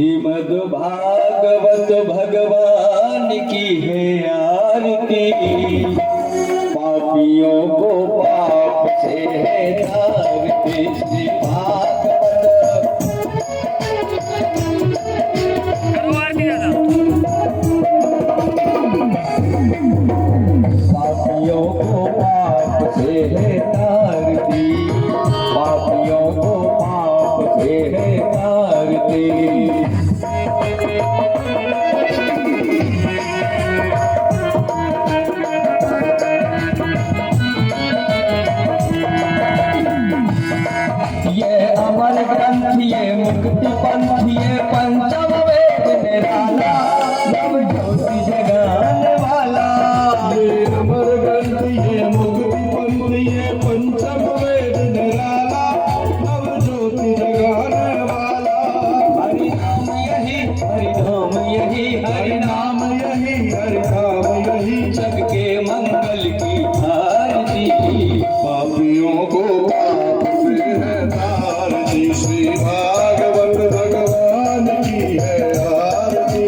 श्रीमद् भागवत भगवान की है आरती। पापियों को पाप से है तारती। श्री भागवत पापियों को पाप से है तारती। पापियों को पाप से है तारती। ये अमर ग्रंथ ये मुक्ति पंथ ये पंचम वेद निराला नव ज्योति जगाने वाला। ये अमर ग्रंथ ये मुक्ति पंथ ये पंचम वेद निराला नव ज्योति जगाने वाला। हरि नाम यही हरि नाम यही हरि नाम यही हरि नाम यही जग के मंगल की आरती। पापियों को पाप से है तारती। श्री भागवत भगवान की है आरती।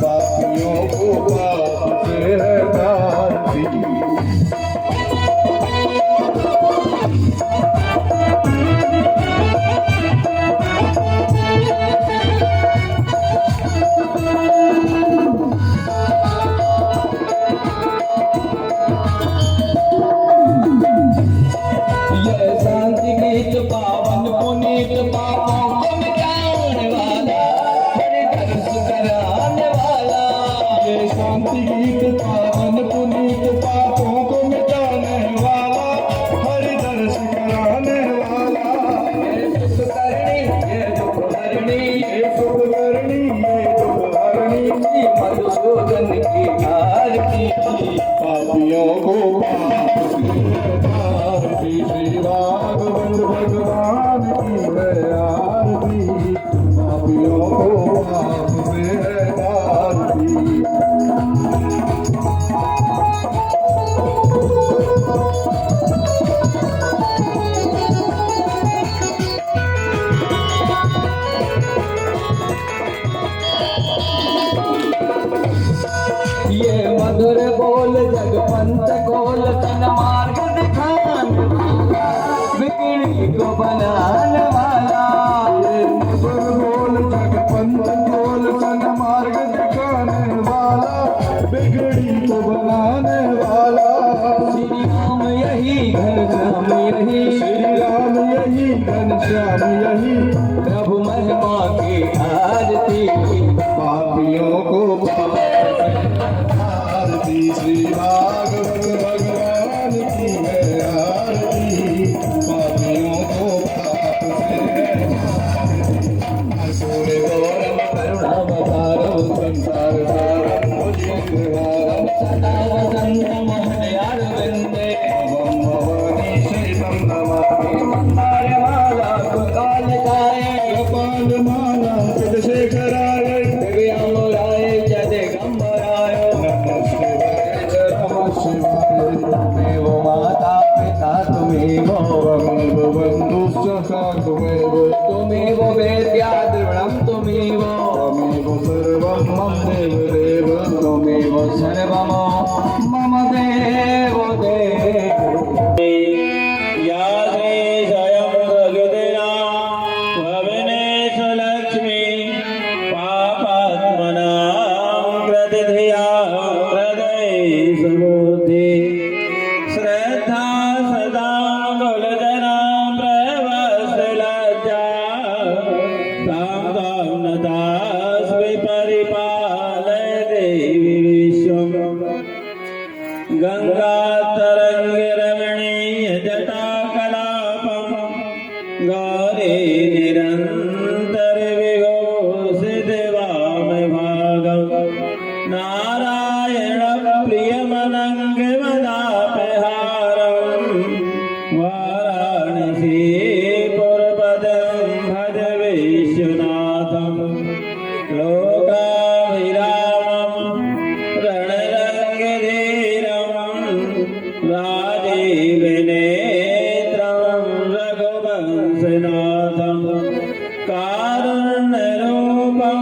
पापियों को पाप से है तारती। ये शांति गीत पावन पुनीत पापों को मिटाने वाला हरि दर्श कराने वाला। ये शांति गीत पावन पुनीत पापों को मिटाने वाला हरि दर्श कराने वाला। ये सुख करणी ये दुख हरणी ये सुख करणी ये दुख हरणी श्री मधुसूदन की आरती। पापियों को पाप से है तारती। श्री भागवत भगवान की है आरती। पापियों को पाप से है तारती। ये मधुर बोल जग पंच गोल तन मार्ग दिखाने वाला बिगड़ी को बनाने वाला। ये मधुर बोल जग पंच बोल सन मार्ग दिखाने वाला बिगड़ी को बनाने वाला। श्री राम यही घनश्याम यही श्री राम यही घनश्याम यही प्रभु महिमा की आरती। पापियों को पाप आरती। श्री भागवत भगवान की है आरती। पापियों को पाप से है सूर्य गौरम करुणावतारम संसार सारम भुजगेन्द्रहारम सदा वसंतम हृदयारविंदे भवं भवानी शरणं नमामि। मंदारमाला कुकालिकाय कपालमाला चंद्रशेखराय दिव्यांबराय च दिगंबराय नमः शिवाय नमः शिवाय। त्वमेव माता पिता त्वमेव त्वमेव बन्धुश्च सखा त्वमेव त्वमेव वेद्या द्रविणं त्वमेव त्वमेव सर्वं मम देवदेव। त्वमेव सर्वं मम देव देव। या श्री स्वयं प्रकृतिना भवनेश लक्ष्मी पापात्मनां प्रतिधिया हृदये सुबुद्धि श्रद्धा सदा कुलजना प्रवत्सलज्जा तां तां नतास्मि परिपालय देवी विश्वम्। गंगा तरंग रमणीय जटा कलापम गौरी निरंतर विभूषित वाम भागम नारायण प्रियमनंग मदापहारम वाराणसी पुरपदम भज विश्वनाथम लोकाभिरामम रणरंगधीरम राजीव नेत्रम रघुवंशनाथम कारुण्यरूपम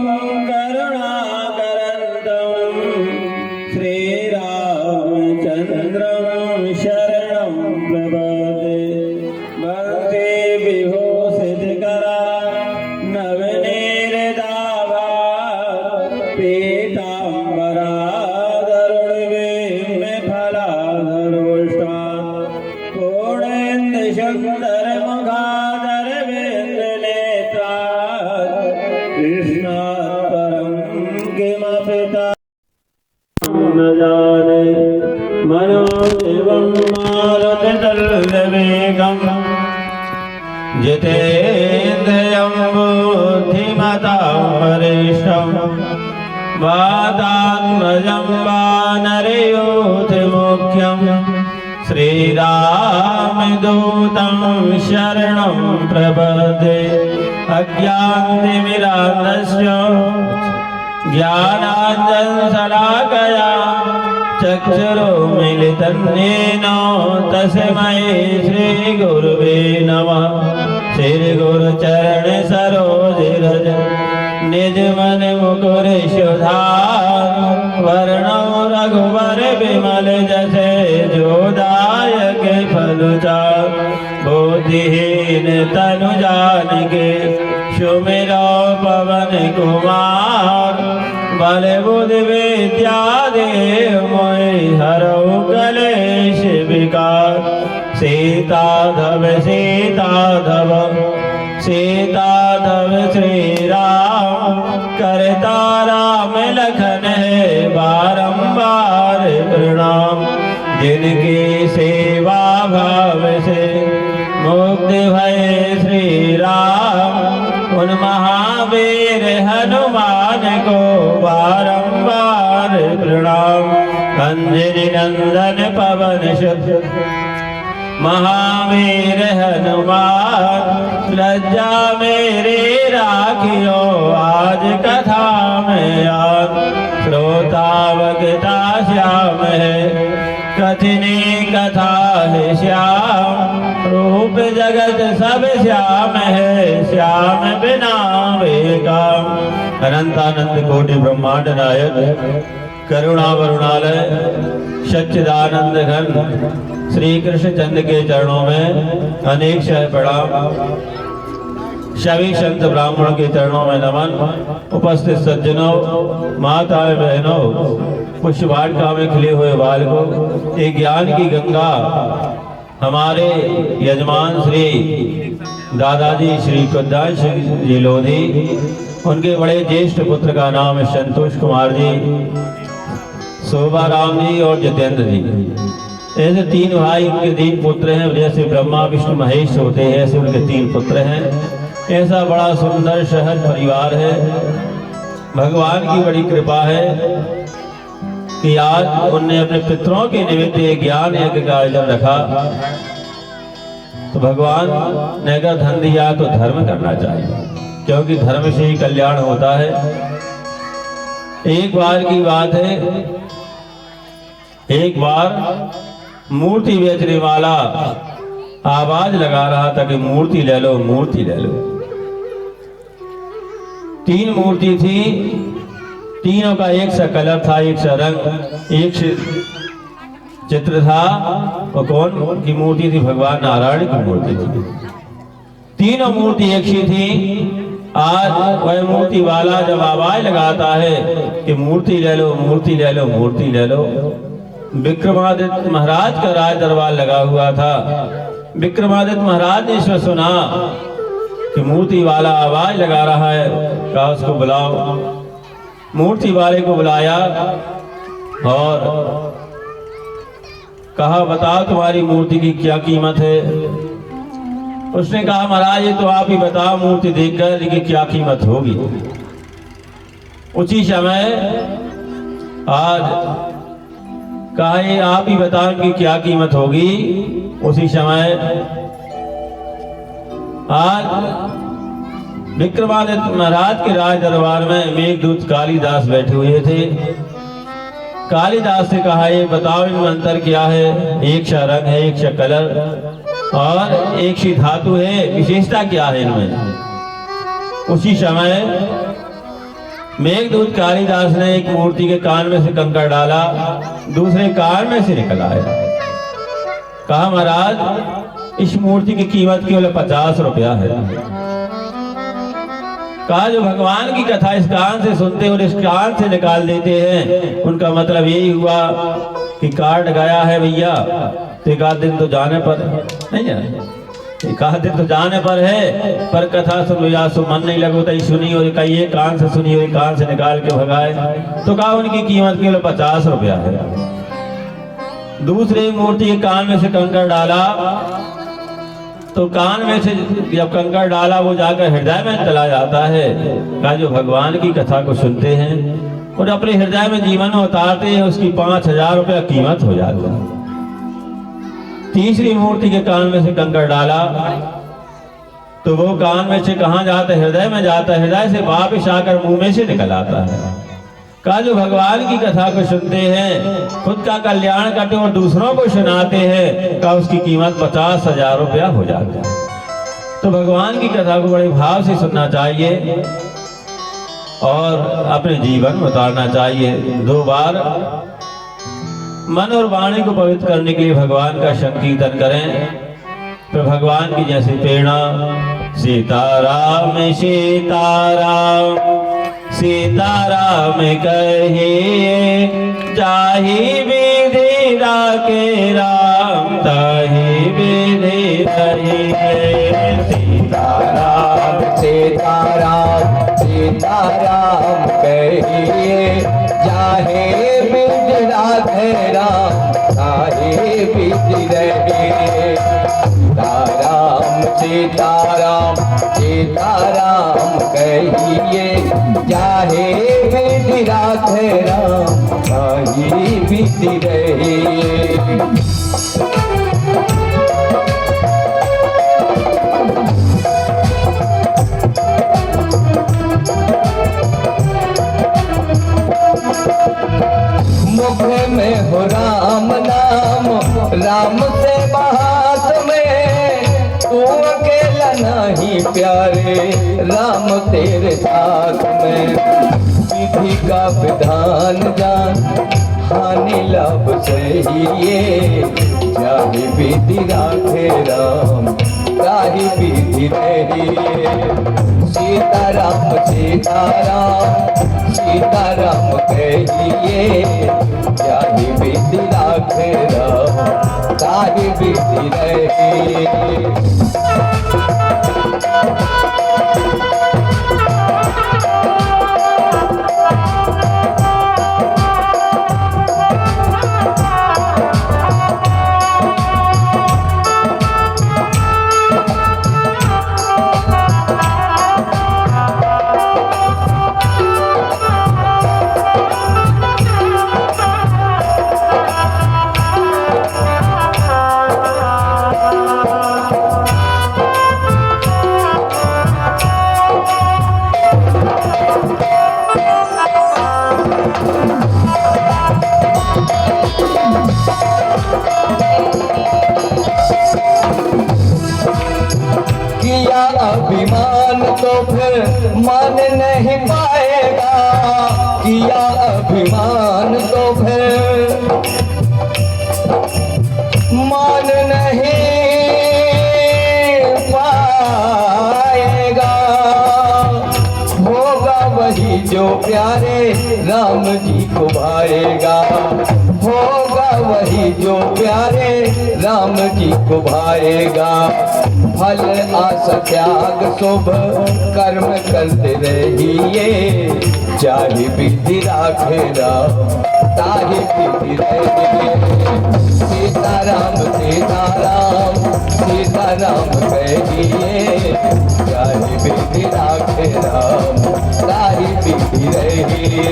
श्रीमतां वरिष्ठं वातात्मजं वानरयोधिमुख्यं श्रीरामदूतं शरणं प्रपद्ये। अज्ञानतिमिरान्धस्य ज्ञानाञ्जनशलाकया चक्षुरुन्मीलितं येन तस्मै श्रीगुरुवे नमः। श्रीगुरुचरण सरोज रज निज मन मुकुर सुधार वर्णो रघुवर विमल जसे जोदायक फलचार। बुद्धिहीन तनु जानिके सुमिरो पवन कुमार। बल बुद्धि विद्या देव मोहि हरऊ कलेश विकार। सीताधव सीताधव सीताधव श्री राम करता राम लखन है बारंबार प्रणाम। जिनकी सेवा भाव से मुक्त भय श्री राम उन महावीर हनुमान को बारंबार प्रणाम। अंजनी नंदन पवन सुत महावीर हनुमान लज्जा मेरी राखियो आज कथा में याद। श्रोता वक्ता श्याम है कथिनी कथा है श्याम। रूप जगत सब श्याम है श्याम बिना बेकाम। अनंतानंद कोटि ब्रह्मांड नायक करुणा वरुणालय सच्चिदानंद घन श्री कृष्ण चंद्र के चरणों में अनेक शह प्रणाम। सभी संत ब्राह्मणों के चरणों में नमन। उपस्थित सज्जनों माताएं बहनों पुष्प वाटिका में खिले हुए बालकों एक ज्ञान की गंगा हमारे यजमान श्री दादाजी श्री कुद्दान जी लोधी उनके बड़े ज्येष्ठ पुत्र का नाम है संतोष कुमार जी, शोभा राम जी और जितेंद्र जी। ऐसे तीन भाई उनके 3 पुत्र हैं। जैसे ब्रह्मा विष्णु महेश होते हैं ऐसे उनके 3 पुत्र हैं। ऐसा बड़ा सुंदर सहज परिवार है। भगवान की बड़ी कृपा है कि आज उनने अपने पितरों के निमित्त ज्ञान यज्ञ का आयोजन रखा। तो भगवान ने अगर धन दिया तो धर्म करना चाहिए, क्योंकि धर्म से ही कल्याण होता है। एक बार की बात है, एक बार मूर्ति बेचने वाला आवाज लगा रहा था कि मूर्ति ले लो, मूर्ति ले लो। 3 मूर्ति थी, तीनों का एक सा कलर था, एक सा रंग, एक चित्र था। वो कौन की मूर्ति थी? भगवान नारायण की मूर्ति थी। तीनों मूर्ति एक सी थी। आज वह मूर्ति वाला जब आवाज लगाता है कि मूर्ति ले लो, मूर्ति ले लो, मूर्ति ले लो। विक्रमादित्य महाराज का राज दरबार लगा हुआ था। विक्रमादित्य महाराज ने इसमें सुना कि मूर्ति वाला आवाज लगा रहा है, कहा उसको बुलाओ। मूर्ति वाले को बुलाया और कहा बताओ तुम्हारी मूर्ति की क्या कीमत है। उसने कहा महाराज ये तो आप ही बताओ मूर्ति देखकर, लेकिन क्या कीमत होगी। उसी समय आज कहा ये आप ही बताओ कि क्या कीमत होगी। उसी समय आज विक्रमादित्य महाराज के राज दरबार में मेघदूत कालिदास बैठे हुए थे। कालिदास से कहा ये बताओ इनमें अंतर क्या है। एक सा रंग है, एक सा कलर और एक सी धातु है, विशेषता क्या है इनमें। उसी समय मेघदूत कालिदास ने एक मूर्ति के कान में से कंकड़ डाला, दूसरे कान में से निकल आया। कहा महाराज इस मूर्ति की कीमत केवल 50 रुपया है। कहा जो भगवान की कथा इस कान से सुनते और इस कान से निकाल देते हैं, उनका मतलब यही हुआ कि कार्ड गया है भैया, तो 1 दिन तो जाने पर नहीं है, 1 दिन तो जाने पर है, पर कथा सुन या सो मन नहीं लगो तो सुनी और कहीं ये कान से सुनी और कान से निकाल के भगाए। तो कहा उनकी कीमत केवल 50 रुपया है। दूसरी मूर्ति के कान में से कंकड़ डाला, तो कान में से जब कंकड़ डाला वो जाकर हृदय में चला जाता है। का जो भगवान की कथा को सुनते हैं और अपने हृदय में जीवन में उतारते हैं, उसकी 5,000 रुपया कीमत हो जाती है। तीसरी मूर्ति के कान में से कंकड़ डाला तो वो कान में से कहाँ जाता है? हृदय में जाता है। हृदय से वापिस आकर मुंह में से निकल आता है। का जो भगवान की कथा को सुनते हैं, खुद का कल्याण करते और दूसरों को सुनाते हैं, का उसकी कीमत 50,000 रुपया हो जाता है। तो भगवान की कथा को बड़े भाव से सुनना चाहिए और अपने जीवन में उतारना चाहिए। 2 बार मन और वाणी को पवित्र करने के लिए भगवान का संकीर्तन करें। तो भगवान की जैसे प्रेरणा, सीताराम सीताराम सीताराम कहे, जाहि विधि राखे राम ताहि विधि रहे। सीताराम सीताराम सीताराम कहिए, जाहे विधि राखे राम ताहि विधि रहे। सीताराम सीताराम कहिए, जाहे विधि राखे राम ताहि विधि रहे। मुख में हो राम नाम, राम से बात में, तू अकेला नहीं प्यारे, राम तेरे साथ में। विधि का विधान जान, हानि लाभ सहिए, चाहे विधि राखे राम ताहि विधि रहिए। सीताराम सीताराम सीताराम कहिए, जाहि विधि राखे राम ताहि विधि रहिए। किया अभिमान तो फिर मान नहीं पाएगा, किया अभिमान तो फिर मान नहीं पाएगा। होगा वही जो प्यारे राम जी को भाएगा, होगा वही जो प्यारे राम जी को भाएगा। फल आशा त्याग शुभ कर्म करते रहिए, चाहे विधि राखे राम ताहि विधि रहिए। सीताराम सीताराम सीताराम कहिए, चाहे विधि राखे राम ताहि विधि रहिए।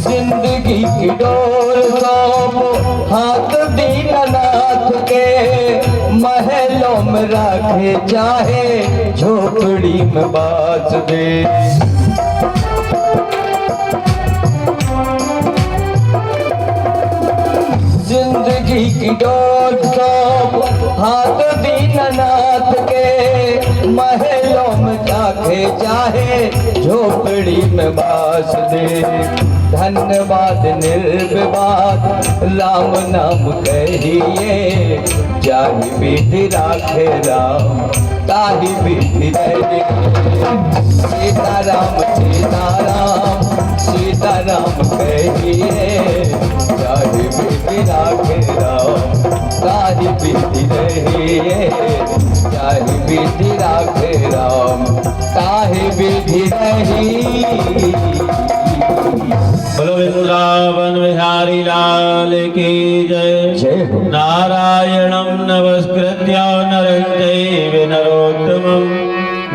जिंदगी की डोर सौंप हाथ दीननाथ के, महलों में रखे चाहे झोपड़ी में बास दे। जिंदगी की डोर सौंप हाथ दीननाथ के, महलों में जाके राखे चाहे झोपड़ी में बास दे। धन्यवाद निर्विवाद राम नाम कहिए, जाहि विधि राखे राम ताहि विधि रहे। सीताराम सीताराम सीताराम कहिए, जाहि विधि राखे राम ताहि विधि रहे। जाहि विधि राखे राम ताहि विधि रही। बोलो वृंदावन बिहारी लाल की जय। जय हो। नारायणं नमस्कृत्य नरं चैव नरोत्तमं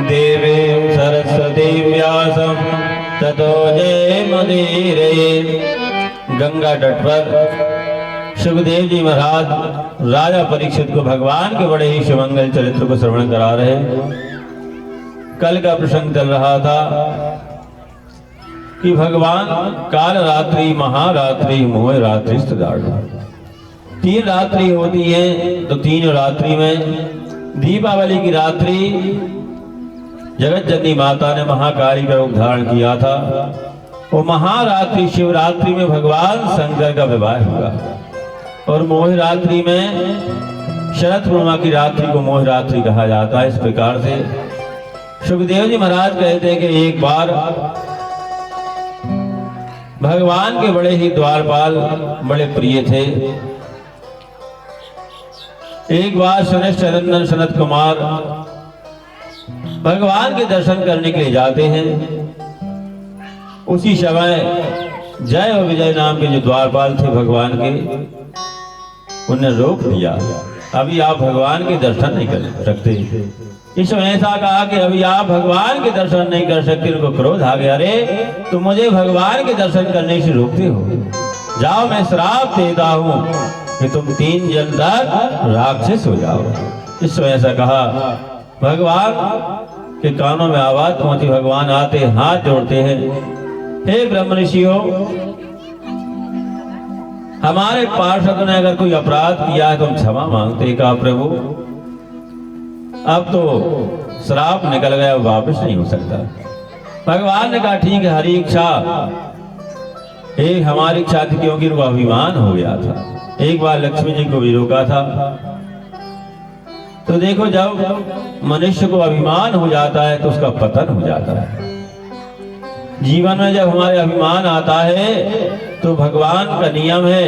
देवीं सरस्वतीं व्यासं ततो जयमुदीरये। गंगा तट पर सुखदेव जी महाराज राजा परीक्षित को भगवान के बड़े ही सुमंगल चरित्र को श्रवण करा रहे। कल का प्रसंग चल रहा था कि भगवान काल रात्रि महारात्रि मोह रात्रि तीन रात्रि होती है, तो तीन रात्रि में दीपावली की रात्रि जगत जननी माता ने महाकाली का रूप धारण किया था। वो महारात्रि शिवरात्रि में भगवान शंकर का विवाह हुआ, और मोह रात्रि में शरद पूर्णिमा की रात्रि को मोह रात्रि कहा जाता है। इस प्रकार से सुखदेव जी महाराज कहते हैं कि एक बार भगवान के बड़े ही द्वारपाल बड़े प्रिय थे। एक बार सनत चंदन सनत कुमार भगवान के दर्शन करने के लिए जाते हैं। उसी समय जय और विजय नाम के जो द्वारपाल थे भगवान के, उन्हें रोक दिया, अभी आप भगवान के दर्शन नहीं कर सकते। इस समय ऐसा कहा कि अभी आप भगवान के दर्शन नहीं कर सकते। उनको क्रोध आ गया, अरे तुम मुझे भगवान के दर्शन करने से रोकते हो, जाओ मैं श्राप देता हूँ कि तुम 3 जन्म तक राक्षस हो जाओ। इस समय ऐसा कहा, भगवान के कानों में आवाज पहुंची। भगवान आते हाथ जोड़ते हैं, हे ब्रह्म ऋषियों, हमारे पार्षद ने अगर कोई अपराध किया है तो हम क्षमा मांगते। कहा प्रभु अब तो श्राप निकल गया, वापस नहीं हो सकता। भगवान ने कहा ठीक है, हरी इच्छा एक हमारी इच्छा थी, क्योंकि उनको अभिमान हो गया था। एक बार लक्ष्मी जी को भी रोका था। तो देखो जब मनुष्य को अभिमान हो जाता है तो उसका पतन हो जाता है। जीवन में जब हमारे अभिमान आता है तो भगवान का नियम है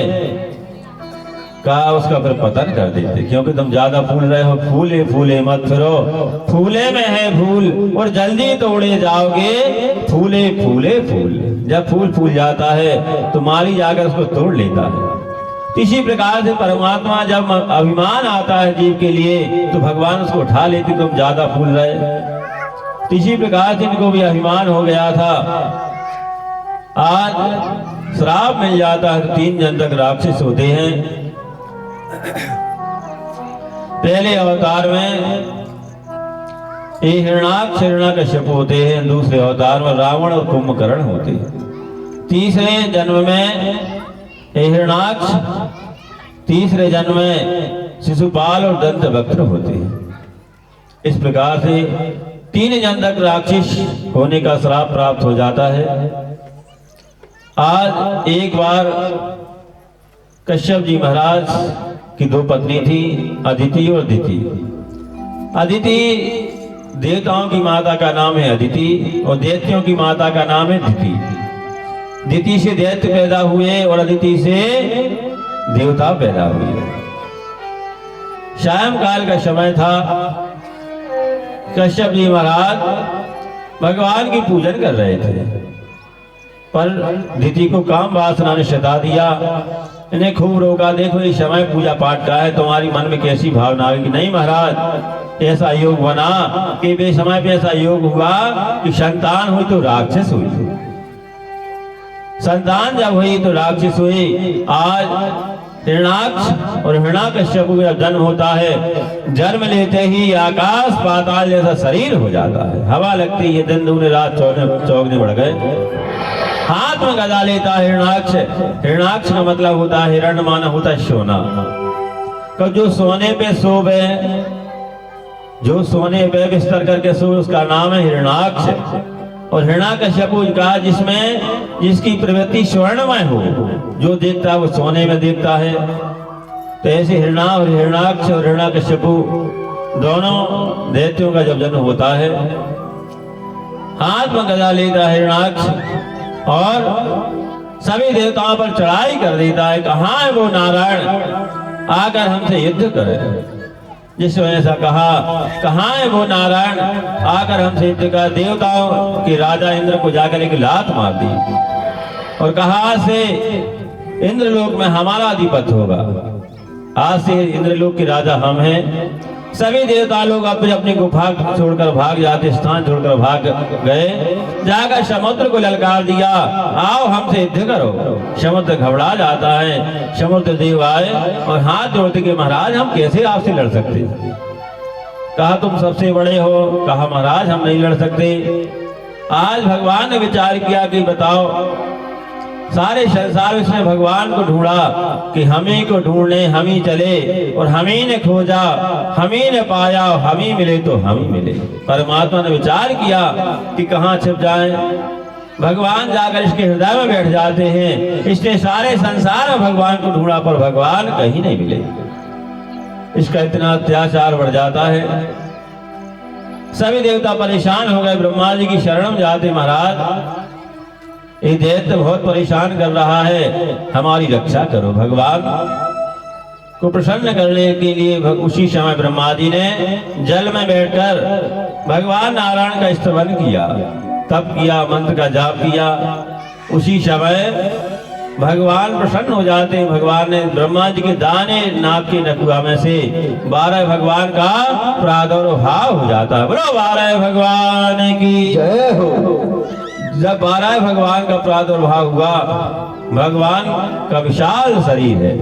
कहा उसका फिर पतन कर देते, क्योंकि तुम ज्यादा फूल रहे हो। फूले फूले मत फिरो, फूले में है फूल और जल्दी तोड़े जाओगे। फूले फूले फूल, जब फूल फूल जाता है तो माली जाकर उसको तोड़ लेता है। इसी प्रकार से परमात्मा जब अभिमान आता है जीव के लिए तो भगवान उसको उठा लेते, तुम ज्यादा फूल रहे। इसी प्रकार से इनको भी अभिमान हो गया था। आज श्राप मिल जाता है तो 3 जन्म तक राक्षस होते हैं। पहले अवतार में हिरणाक्ष हिरण्यकश्यप होते हैं, दूसरे अवतार में रावण और कुंभकर्ण होते हैं, तीसरे जन्म में हिरणाक्ष, तीसरे जन्म में शिशुपाल और दंतवक्त्र होते हैं। इस प्रकार से 3 जन्म तक राक्षस होने का श्राप प्राप्त हो जाता है। आज एक बार कश्यप जी महाराज की 2 पत्नी थी, अदिति और दिति। अदिति देवताओं की माता का नाम है अदिति, और दैत्यों की माता का नाम है दिति। दिति से दैत्य पैदा हुए और अदिति से देवता पैदा हुए। शाम काल का समय था। कश्यप जी महाराज भगवान की पूजन कर रहे थे, पर दिति को काम वासना ने सता दिया। इन्हें खूब रोका, देखो ये समय पूजा पाठ का है, तुम्हारी मन में कैसी भावना आई कि नहीं महाराज ऐसा योग बना कि बेसमय पे ऐसा योग हुआ कि संतान हुई तो राक्षस हुई, संतान जब हुई तो राक्षस हुई। आज हिरणाक्ष और हिरण्यकश्यप का जन्म होता है, जन्म लेते ही आकाश पाताल जैसा शरीर हो जाता है, हवा लगती है, दिन दूने रात चौगने बढ़ गए। हाथ में गदा लेता है हिरणाक्ष। हिरणाक्ष का मतलब होता है हिरण, माना होता है सोना। तो जो सोने पे शोभे जो सोने पे बिस्तर करके सो उसका नाम है हिरणाक्ष। और हिरण्यकश्यपु कहा जिसकी प्रवृत्ति स्वर्णमय हो, जो देखता है वो सोने में देखता है। तो ऐसे हिरणा और हिरणाक्ष और हिरण्यकश्यपु दोनों दैत्यों का जब जन्म होता है, हाथ में गदा लेता है हिरणाक्ष और सभी देवताओं पर चढ़ाई कर देता है। कहाँ है वो नारायण, आकर हमसे युद्ध करे। जिसने ऐसा कहा, कहाँ है वो नारायण, आकर हमसे युद्ध कर। देवताओं के राजा इंद्र को जाकर एक लात मार दी और कहा आज से इंद्रलोक में हमारा अधिपति होगा, आज से इंद्रलोक के राजा हम हैं। सभी देवता लोग अपने अपनी गुफा छोड़कर भाग जाते, स्थान छोड़कर भाग गए। जाकर समुद्र को ललकार दिया, आओ हमसे युद्ध करो। समुद्र घबरा जाता है। समुद्र देव आए और हाथ जोड़ते कि महाराज हम कैसे आपसे लड़ सकते। कहा तुम सबसे बड़े हो। कहा महाराज हम नहीं लड़ सकते। आज भगवान ने विचार किया कि बताओ, सारे संसार उसने भगवान को ढूंढा कि हम ही को ढूंढने हम ही चले, और हम ही ने खोजा हम ही ने पाया, हम ही मिले तो हम ही मिले। परमात्मा ने विचार किया कि कहाँ छिप जाएं। भगवान जाकर इसके हृदय में बैठ जाते हैं। इसने सारे संसार में भगवान को ढूंढा पर भगवान कहीं नहीं मिले। इसका इतना अत्याचार बढ़ जाता है। सभी देवता परेशान हो गए, ब्रह्मा जी की शरण में जाते, महाराज ये दैत्य बहुत परेशान कर रहा है, हमारी रक्षा करो। भगवान को प्रसन्न करने के लिए उसी समय ब्रह्मा जी ने जल में बैठकर भगवान नारायण का स्तवन किया, तप किया, मंत्र का जाप किया। उसी समय भगवान प्रसन्न हो जाते हैं। भगवान ने ब्रह्मा जी के दाने नाक के नकुआ में से 12 भगवान का प्रादुर्भाव हो जाता है। बोलो 12 भगवान की जय हो। जब 12 भगवान का प्रादुर्भाव हुआ, भगवान का विशाल शरीर है,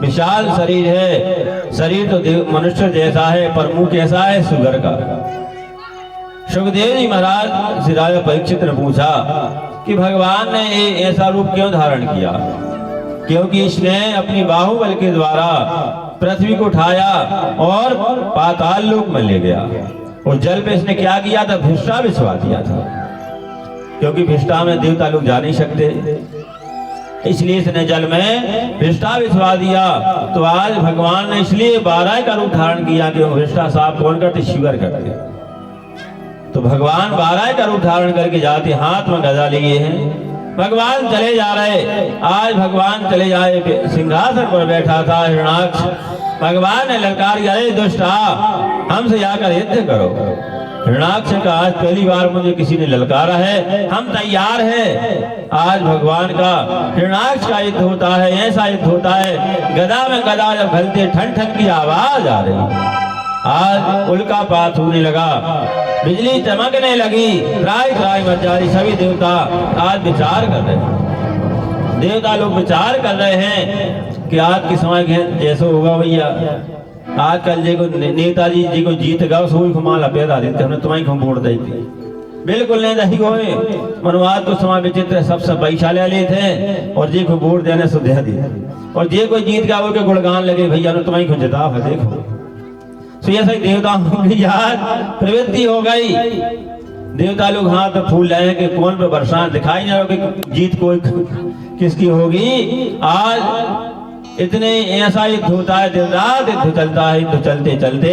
विशाल शरीर है। शरीर तो मनुष्य जैसा है पर मुंह कैसा है, सुगर का। सुखदेव जी महाराज श्री राजा परीक्षित ने पूछा कि भगवान ने ऐसा रूप क्यों धारण किया। क्योंकि इसने अपनी बाहुबल के द्वारा पृथ्वी को उठाया और पाताल लोक में ले गया, और जल पे इसने क्या किया था, भिष्टा बिछवा दिया था। क्योंकि भिष्टा में देवता लोग जा नहीं सकते, इसलिए इसने जल में भिष्टा बिछवा दिया। तो आज भगवान ने इसलिए 12 का रूप धारण किया कि भिष्टा साफ कौन करते, शिवर करते। तो भगवान 12 का रूप धारण करके जाते, हाथ में गदा लिए हैं। भगवान चले जा रहे। आज भगवान चले जाए, सिंहासन पर बैठा था हिरणाक्ष। भगवान ने ललकार दिया, अरे दुष्टा हमसे जाकर युद्ध करो। हिरणाक्ष का आज पहली बार मुझे किसी ने ललकारा है, हम तैयार हैं। आज भगवान का हिरणाक्ष का युद्ध होता है, ऐसा युद्ध होता है, गदा में गदा जब घलते ठन ठन की आवाज आ रही। आज उल्का पात होने लगा, बिजली चमकने लगी, त्राई त्राई मच जा रही। सभी देवता आज विचार कर रहे हैं, देवता लोग विचार कर रहे हैं कि आज के समय जैसे होगा भैया। आजकल जी को नेताजी जी को जीत गया, सोई घुमा पैदा देते, हमने तुम्हारी घुम वोट दी थी। बिल्कुल नहीं दही गोए मनवाद को समय विचित्र सबसे पैसा ले लेते और जी को वोट देने से दे दी, और जे कोई जीत गया वो के गुणगान लगे, भैया ने तुम्हारी घुम जिता है देखो। तो ऐसा ही देवताओं की याद प्रवृत्ति हो गई। देवता लोग हाथ में फूल लाए कि कौन पे बरसात, दिखाई नहीं रहा कि जीत कोई किसकी होगी। आज इतने ऐसा युद्ध होता है, दिन रात युद्ध चलता है। युद्ध चलते चलते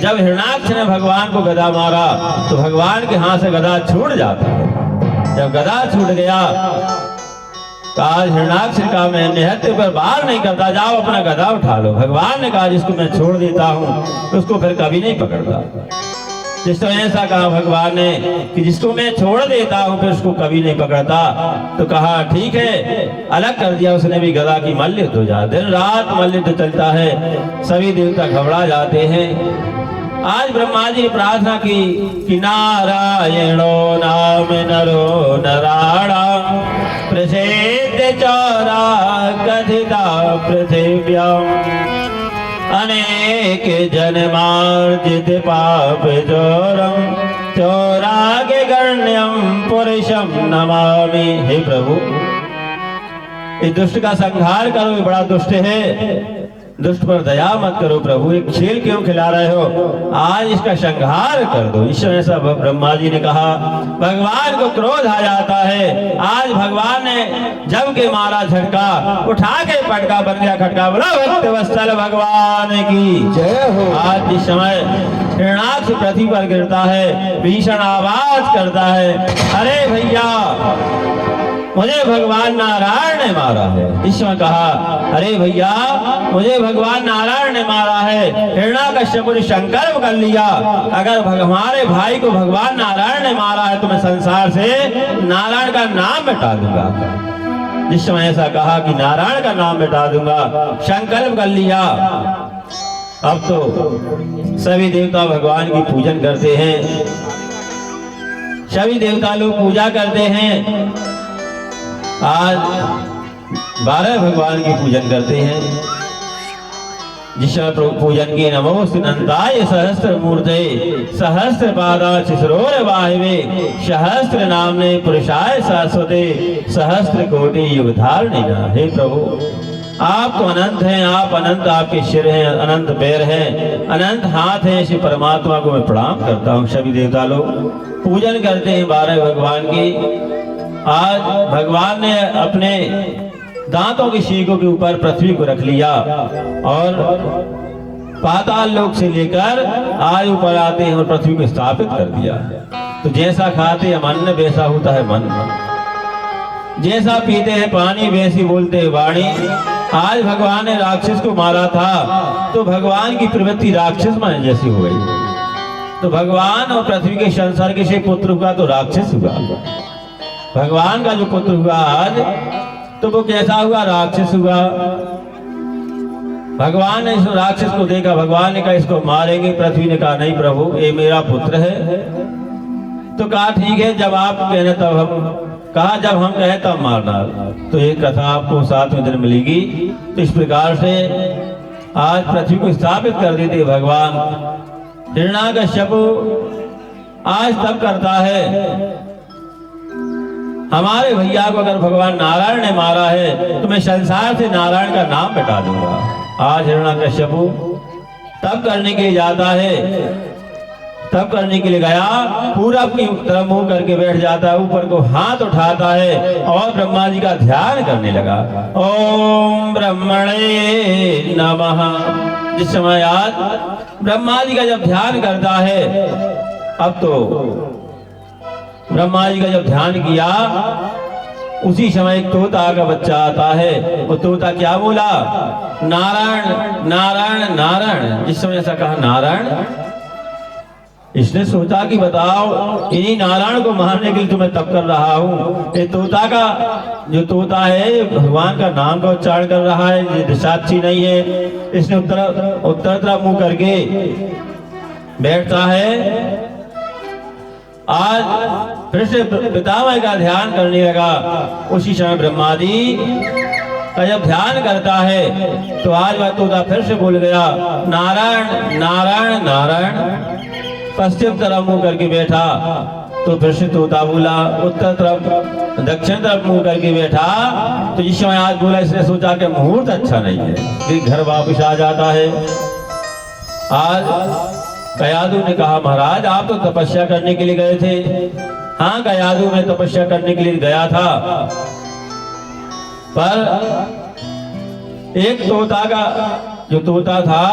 जब हिरणाक्ष ने भगवान को गदा मारा तो भगवान के हाथ से गदा छूट जाता है। जब गदा छूट गया तो आज हिरणाक्ष का मैं निहत्थे पर बार नहीं करता, जाओ अपना गदा उठा लो। भगवान ने कहा जिसको मैं छोड़ देता हूँ उसको फिर कभी नहीं पकड़ता। जिसको ऐसा कहा भगवान ने कि जिसको मैं छोड़ देता हूँ फिर उसको कभी नहीं पकड़ता। तो कहा ठीक है, अलग कर दिया उसने भी गदा की। मल्लयुद्ध हो जाता, दिन रात मल्लयुद्ध चलता है, सभी देवता घबरा जाते हैं। आज ब्रह्मा जी ने प्रार्थना की कि नारायणो नाम नरो नराणा प्रसिद्ध चौरा कथिता पृथिव्याम अनेक जन्मार्जित पाप चोरम चौरागे गण्यम पुरुषम नमामि। हे प्रभु, इस दुष्ट का संहार करो, ये बड़ा दुष्ट है। दुष्ट पर दया मत करो प्रभु, एक खेल क्यों खिला रहे हो, आज इसका संहार कर दो। इस समय सब ब्रह्मा जी ने कहा, भगवान को क्रोध आ जाता है। आज भगवान ने जब के मारा झटका, उठा के पटका बन गया खटका। बोला भक्त वत्सल भगवान की जय हो। आज इस समय हिरणाक्ष पृथ्वी पर गिरता है, भीषण आवाज करता है, अरे भैया मुझे भगवान नारायण ने मारा है। ईश्वर कहा, अरे भैया मुझे भगवान नारायण ने मारा है। हिरण्याकश्यप ने संकल्प कर लिया, अगर हमारे भाई को भगवान नारायण ने मारा है तो मैं संसार से नारायण का नाम मिटा दूंगा। जिस समय ऐसा कहा कि नारायण का नाम मिटा दूंगा, संकल्प कर लिया। अब तो सभी देवता भगवान की पूजन करते हैं, सभी देवता लोग पूजा करते हैं। आज 12 भगवान की पूजन करते हैं। जिस पूजन की नमोस्तुनंताय सहस्त्र मूर्ते सहस्त्र पादा शिशरोर वाहिवे सहस्त्र नामने पुरुषाय शाश्वते सहस्त्र कोटि युग धारणे। हे प्रभु, आप तो अनंत हैं, आप अनंत, आपके सिर हैं, अनंत पैर हैं, अनंत हाथ हैं। श्री परमात्मा को मैं प्रणाम करता हूँ। सभी देवता लोग पूजन करते हैं 12 भगवान की। आज भगवान ने अपने दांतों की शीखों के ऊपर पृथ्वी को रख लिया और पाताल लोक से लेकर आज ऊपर आते हैं और पृथ्वी को स्थापित कर दिया। तो जैसा खाते हम अन्न वैसा होता है मन, जैसा पीते हैं पानी वैसी बोलते हैं वाणी। आज भगवान ने राक्षस को मारा था तो भगवान की प्रवृत्ति राक्षस मन जैसी हो गई। तो भगवान और पृथ्वी के संसार के से पुत्र हुआ तो राक्षस हुआ। भगवान का जो पुत्र हुआ आज तो वो कैसा हुआ, राक्षस हुआ। भगवान ने इस राक्षस को देखा, भगवान ने कहा इसको मारेंगे। पृथ्वी ने कहा नहीं प्रभु, ये मेरा पुत्र है। तो कहा ठीक है, जब आप कहने तब हम, कहा जब हम कहे तब मारना। तो ये कथा आपको 7वें दिन मिलेगी। तो इस प्रकार से आज पृथ्वी को स्थापित कर देते भगवान। हिरण्याकश्यप आज तब करता है, हमारे भैया को अगर भगवान नारायण ने मारा है तो मैं संसार से नारायण का नाम मिटा दूंगा। आज हिरण्याकश्यप तब करने के लिए जाता है, तब करने के लिए गया, पूरब की तरफ मुंह करके बैठ जाता है, ऊपर को हाथ उठाता है और ब्रह्मा जी का ध्यान करने लगा। ओम ब्रह्मणे नमः। जिस समय आज ब्रह्मा जी का जब ध्यान करता है, अब तो ब्रह्मा जी का जब ध्यान किया उसी समय एक तोता का बच्चा आता है। वो तोता क्या बोला, नारायण नारायण नारायण। जिस समय ऐसा कहा नारायण, इसने सोचा कि बताओ इन्हीं नारायण को मारने के लिए तो मैं तब कर रहा हूँ। ये तोता का जो तोता है भगवान का नाम का उच्चारण कर रहा है, ये साक्षी नहीं है। इसने उत्तर तरफ मुंह करके बैठता है। आज फिर से पितामह का ध्यान करने लगा। उसी समय ब्रह्मा जी का जब ध्यान करता है तो आज वह तोता फिर से बोल गया नारायण नारायण नारायण। पश्चिम तरफ मुंह करके बैठा तो फिर से तोता बोला, उत्तर तरफ दक्षिण तरफ मुंह करके बैठा। तो जिस समय आज बोला, इसने सोचा कि मुहूर्त अच्छा नहीं है, फिर घर वापस आ जाता है। आज कयादू ने कहा महाराज आप तो तपस्या करने के लिए गए थे। हाँ कयादू मैं तपस्या करने के लिए गया था, पर एक तोता का जो तोता था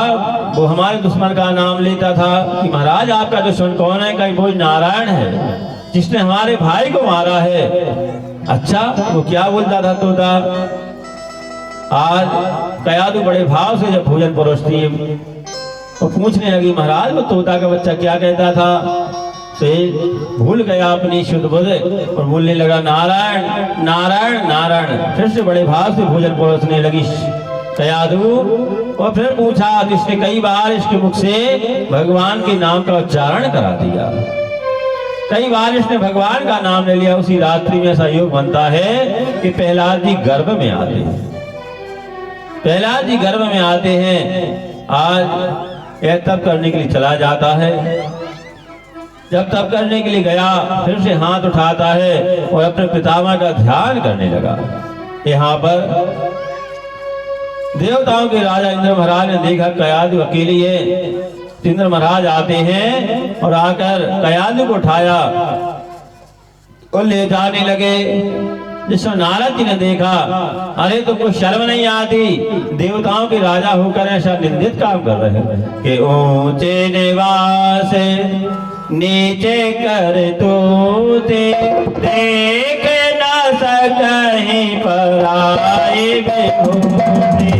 वो हमारे दुश्मन का नाम लेता था कि महाराज आपका दुश्मन कौन है। कहीं वो नारायण है जिसने हमारे भाई को मारा है। अच्छा वो क्या बोलता था तोता। आज कयादू बड़े भाव से जब भोजन परोसती है तो पूछने लगी महाराज वो तोता का बच्चा क्या कहता था। से भूल गया अपनी शुद्ध बुद्ध और बोलने लगा नारायण नारायण नारायण। फिर से बड़े भाव से भोजन परोसने लगी कयादू और फिर पूछा। इसने कई बार इसके मुख से भगवान के नाम का उच्चारण करा दिया, कई बार इसने भगवान का नाम ले लिया। उसी रात्रि में ऐसा योग बनता है कि प्रहलाद जी गर्भ में आते हैं। प्रहलाद जी गर्भ में आते हैं। आज यह तप करने के लिए चला जाता है। जब तप करने के लिए गया फिर से हाथ उठाता है और अपने पितामह का ध्यान करने लगा। यहाँ पर देवताओं के राजा इंद्र महाराज ने देखा कयाधु अकेली है। इंद्र महाराज आते हैं और आकर कयाधु को उठाया और ले जाने लगे। जिसमें नारद जी ने देखा, अरे तुमको शर्म नहीं आती, देवताओं के राजा होकर ऐसा निंदित काम कर रहे हैं कि ऊंचे निवास नीचे कर तूते देख न सकहीं पराई विभूति।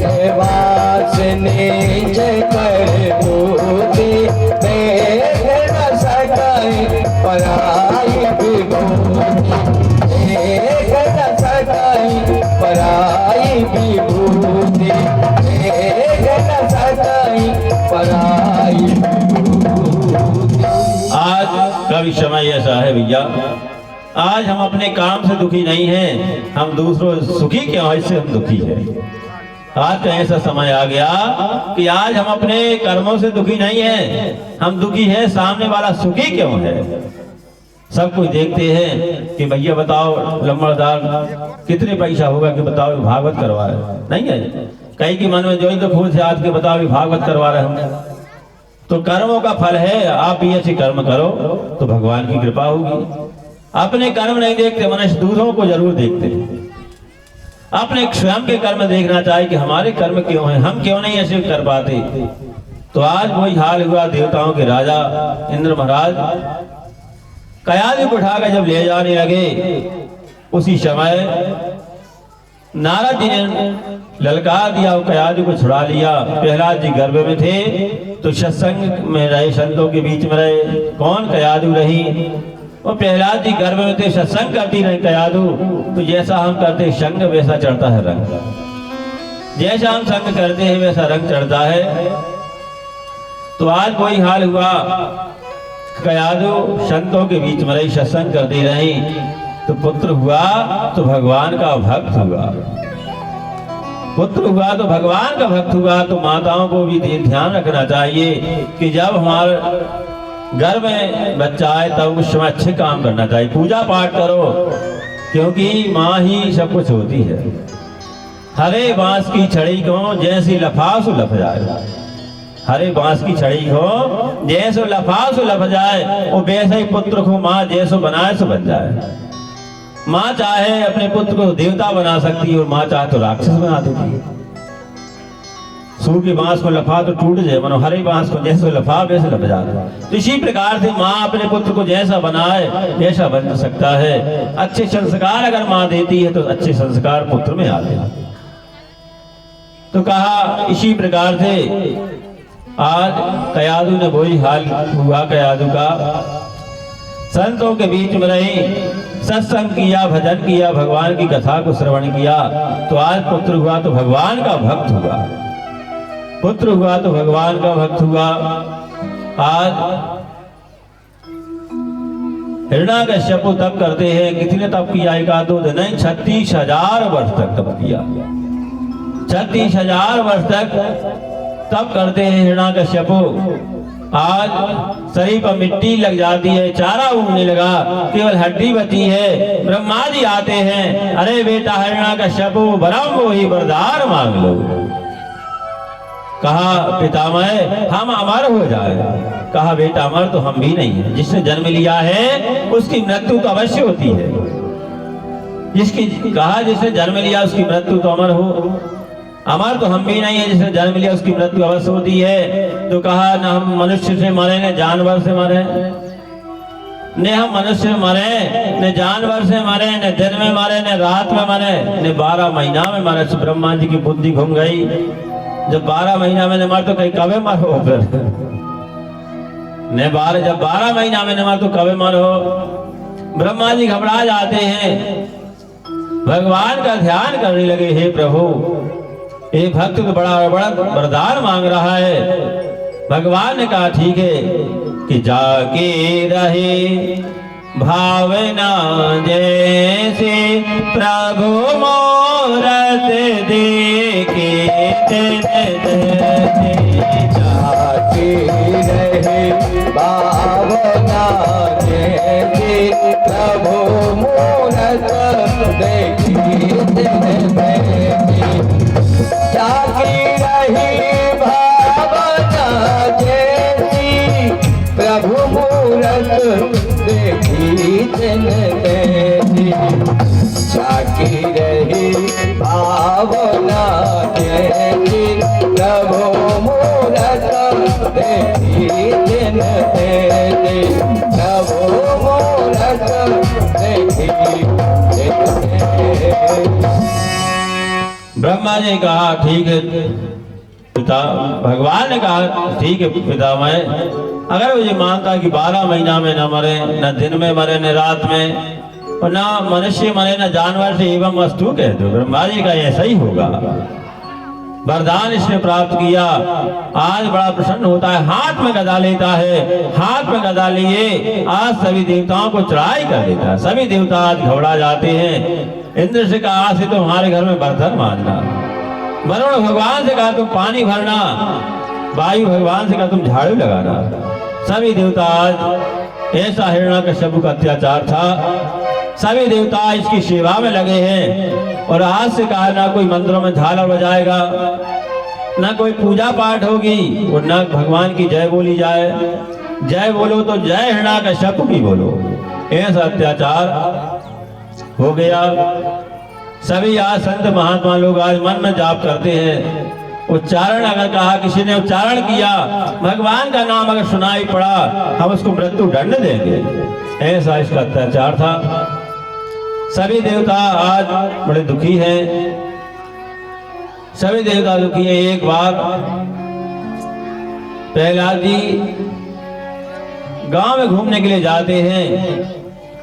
निवास नीचे कर तूते देख न सकहीं पराई विभूति। देख न सकहीं पराई विभूति। देख न सकहीं पराई विभूति। आज का भी समय ऐसा है भैया, आज हम अपने काम से दुखी नहीं हैं, हम दूसरों सुखी क्यों है इससे हम दुखी हैं। आज का ऐसा समय आ गया कि आज हम अपने कर्मों से दुखी नहीं हैं, हम दुखी हैं सामने वाला सुखी क्यों है। सब कुछ देखते हैं कि भैया बताओ लंबड़दार कितने पैसा होगा कि बताओ भागवत करवा रहे नहीं है। कई के मन में जो तो फूल से आज के बताओ भागवत करवा रहे हम। तो कर्मों का फल है, आप भी ऐसे कर्म करो तो भगवान की कृपा होगी। अपने कर्म नहीं देखते, मनुष्य दूसरों को जरूर देखते हैं। अपने स्वयं के कर्म देखना चाहिए कि हमारे कर्म क्यों हैं, हम क्यों नहीं ऐसे कर पाते। तो आज वही हाल हुआ। देवताओं के राजा इंद्र महाराज कयाधु को उठाकर जब ले जाने लगे, उसी समय नारद जी ने ललकार दिया और कयाधु को छुड़ा लिया। प्रहलाद जी गर्भ में थे तो सत्संग में रहे, संतों के बीच में रहे। कौन कयाधु रही, और प्रहलाद जी गर्भ में थे, सत्संग करती रही कयाधु। तो जैसा हम करते संग वैसा चढ़ता है रंग, जैसा हम संग करते हैं वैसा रंग चढ़ता है। तो आज वही हाल हुआ। कयाधु संतों के बीच में रही, सत्संग करती रही, तो पुत्र हुआ तो भगवान का भक्त हुआ। पुत्र हुआ तो भगवान का भक्त हुआ। तो माताओं को भी ध्यान रखना चाहिए कि जब हमारे घर में बच्चा आए तब उस समय अच्छे काम करना चाहिए, पूजा पाठ करो, क्योंकि माँ ही सब कुछ होती है। हरे बांस की छड़ी को जैसी लफास लफ जाए, हरे बांस की छड़ी को जैसो लफास लफ जाए, वो वैसे ही पुत्र को माँ जैसो बनाए सो बन जाए। माँ चाहे अपने पुत्र को देवता बना सकती है और माँ चाहे तो राक्षस बना देती है। सूर की बांस को लफा तो टूट जाए, मनो हरे बांस को जैसे लफा वैसे लफ जाता है। तो इसी प्रकार से माँ अपने पुत्र को जैसा बनाए वैसा बन सकता है। अच्छे संस्कार अगर माँ देती है तो अच्छे संस्कार पुत्र में आते हैं। तो कहा इसी प्रकार से आज कयाधु ने वही हाल हुआ। कयाधु का संतों के बीच में रही, सत्संग किया, भजन किया, भगवान की कथा को श्रवण किया। तो आज पुत्र हुआ तो भगवान का भक्त हुआ, पुत्र हुआ तो भगवान का भक्त हुआ। आज हिरण्याकश्यप तप करते हैं, कितने तप किया, एकाध दो दिन नहीं, 36,000 वर्ष तक तप किया। 36,000 वर्ष तक तप करते हैं हिरण्याकश्यप। आज शरीर पर मिट्टी लग जाती है, चारा उगने लगा, केवल हड्डी बची है। ब्रह्मा जी आते हैं, अरे बेटा हिरण्याकश्यप वरम वो ही वरदान मांग लो। कहा पितामह हम अमर हो जाए। कहा बेटा अमर तो हम भी नहीं है, जिसने जन्म लिया है उसकी मृत्यु तो अवश्य होती है। जिसने जन्म लिया उसकी मृत्यु तो अमर हो, अमर तो हम भी नहीं है, जिसने जन्म लिया उसकी मृत्यु अवश्य होती है। तो कहा न हम मनुष्य से मरे न जानवर से मरे, न हम मनुष्य से मरे न जानवर से मरे, न दिन में मरे न रात में मरे, न 12 महीना में मरे। तो ब्रह्मा जी की बुद्धि घूम गई, जब 12 महीना में न मर तो कहीं कभी मरो, फिर जब 12 महीना में न मर तो कभी मरो। ब्रह्मा जी घबरा जाते हैं, भगवान का ध्यान करने लगे, हे प्रभु ये भक्त तो बड़ा वरदान मांग रहा है। भगवान ने कहा ठीक है कि जाके रहे भावना जैसे प्रभु मूरत देखे जाके रहे भावना जैसे प्रभु मूरत देखे। जागी रही भावना जैसी प्रभु मूरत देखी जन तेरी जागी रही भावना जैसी प्रभु मूरत देखी जन तेरी प्रभु मूरत देखी जन तेरी। ब्रह्मा जी ने कहा ठीक है पिता, भगवान ने कहा ठीक है पिता, मैं अगर वो ये मानता कि 12 महीना में न मरे, न दिन में मरे न रात में, और ना मनुष्य मरे न जानवर से एवं वस्तु कह दो। ब्रह्मा जी का ऐसा ही होगा। वरदान इसने प्राप्त किया। आज बड़ा प्रसन्न होता है, हाथ में गदा लेता है, हाथ में गदा लिए आज सभी देवताओं को चढ़ाई कर देता है। सभी देवता आज घबरा जाते हैं। इंद्र से कहा आज से तुम्हारे घर में बर्तन मांजना, वरुण भगवान से कहा तुम पानी भरना, वायु भगवान से कहा तुम झाड़ू लगाना। सभी देवता आज, ऐसा हिरण्यकश्यप का अत्याचार था, सभी देवता इसकी सेवा में लगे हैं। और आज से कहा ना कोई मंदिरों में झालर बजाएगा, ना कोई पूजा पाठ होगी, और ना भगवान की जय बोली जाए। जय बोलो तो जय हिरण्यकश्यप की बोलो। ऐसा अत्याचार हो गया। सभी आज संत महात्मा लोग आज मन में जाप करते हैं। उच्चारण अगर कहा, किसी ने उच्चारण किया, भगवान का नाम अगर सुनाई पड़ा, हम उसको मृत्यु दंड देंगे। ऐसा इसका अत्याचार था। सभी देवता आज बड़े दुखी हैं, सभी देवता दुखी हैं। एक बार प्रहलाद जी गांव में घूमने के लिए जाते हैं।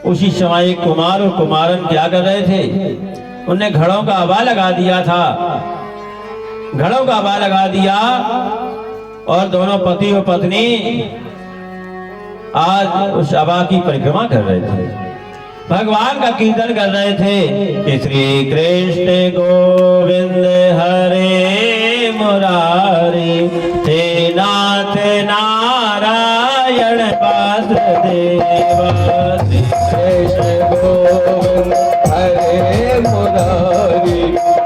उसी समय एक कुमार और कुमारन क्या कर रहे थे, उनने घड़ों का हवा लगा दिया था। घड़ों का हवा लगा दिया और दोनों पति और पत्नी आज उस हवा की परिक्रमा कर रहे थे, भगवान का कीर्तन कर रहे थे कि श्री कृष्ण गोविंद हरे मुरारी, हे नाथ नारायण वासुदेवा। श्री कृष्ण गोविंद हरे मुरारी,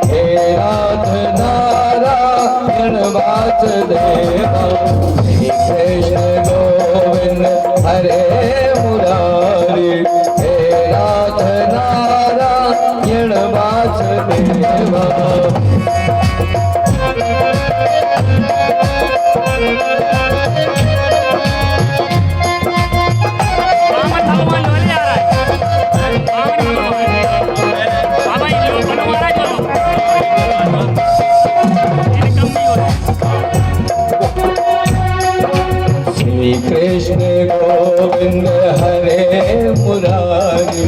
हे नाथ नारायण वासुदेवा। श्री कृष्ण गोविंद हरे मुरारी, हे नाथ नारायण वासुदेवा। श्री कृष्ण गोविंद हरे मुरारी,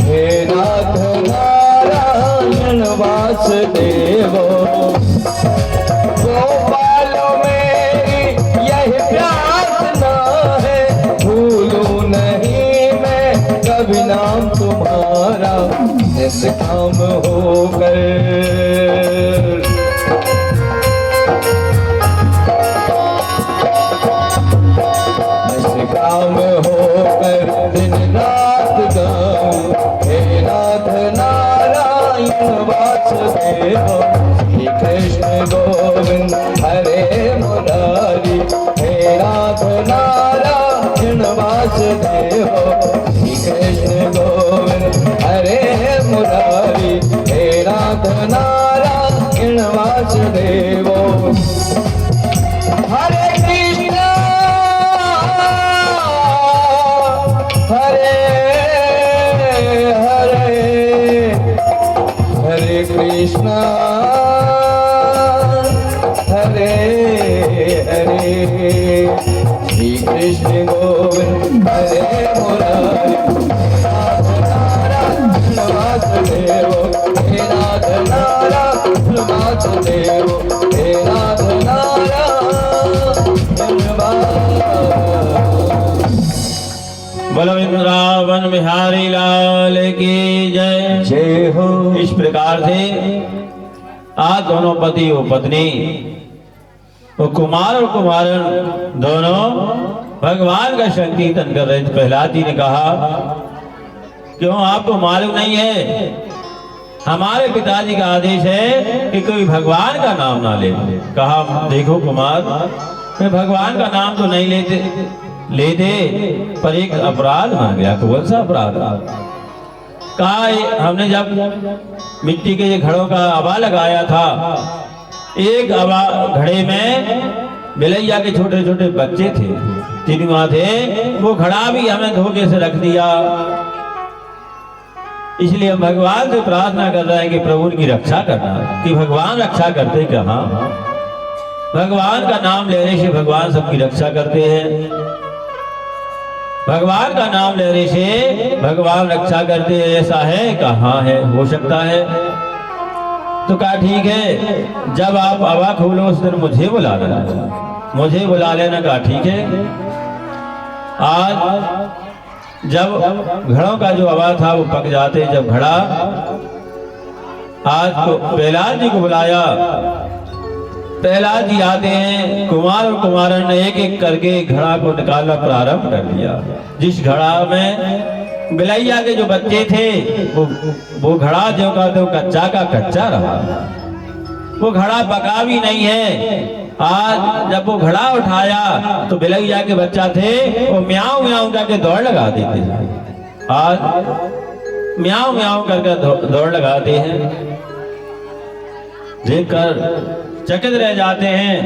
हे नाथ नारायण वासुदेव। गोपालों मेरी यही प्रार्थना है, भूलूं नहीं मैं कभी नाम तुम्हारा, निष्काम होकर। काम होकर दिन रात गाऊं, हे नाथ नारायण वासुदेव। श्री कृष्ण गोविंद हरे मुरारी, हे नाथ नारायण वासुदेव। श्री कृष्ण गोविंद हरे मुरारी, हे नाथ नारायण वासुदेव। हरे कृष्ण हरे हरे, हरे कृष्णा हरे हरे। श्री कृष्ण गोविंद हरे मुरारी, नाथ नारायण वासुदेव। हे नाथ नारायण वासुदेव, हे नाथ नारायण वासुदेव। बोलो वृंदावन बिहारी लाल की जय। जय हो। इस प्रकार से आज दोनों पति और पत्नी, वो कुमार और कुमारन दोनों भगवान का संकीर्तन कर रहे थे। प्रहलाद जी ने कहा क्यों आपको मालूम नहीं है हमारे पिताजी का आदेश है कि कोई भगवान का नाम ना ले। कहा देखो कुमार, मैं भगवान का नाम तो नहीं लेते पर एक अपराध बन गया। कौन सा अपराध? कहा हमने जब मिट्टी के ये घड़ों का आवा लगाया था, एक आवा घड़े में बिलैया के छोटे छोटे बच्चे थे, तिनुआ थे, वो घड़ा भी हमें धोखे से रख दिया। इसलिए हम भगवान से प्रार्थना कर रहे हैं कि प्रभु की रक्षा करना। कि भगवान रक्षा करते कहाँ? भगवान का नाम लेने से भगवान सबकी रक्षा करते हैं। भगवान का नाम लेने से भगवान रक्षा करते हैं, ऐसा है? कहाँ है? हो सकता है? तो कहा ठीक है, जब आप आवा खोलो उस दिन मुझे बुला लेना, मुझे बुला लेना। कहा ठीक है। आज जब घड़ों का जो आवा था वो पक जाते, जब घड़ा, आज तो प्रहलाद जी को बुलाया। प्रहलाद जी आते हैं, कुमार और कुमारन ने एक एक करके घड़ा को निकालना प्रारंभ कर दिया। जिस घड़ा में बिलैया के जो बच्चे थे वो घड़ा जो का तो कच्चा का कच्चा रहा, वो घड़ा पका भी नहीं है। आज जब वो घड़ा उठाया तो बिलैया के बच्चा थे, वो म्याऊं म्याऊं करके दौड़ लगा देते हैं। आज म्याऊं म्याऊं करके दौड़ लगाते हैं, देखकर चकित रह जाते हैं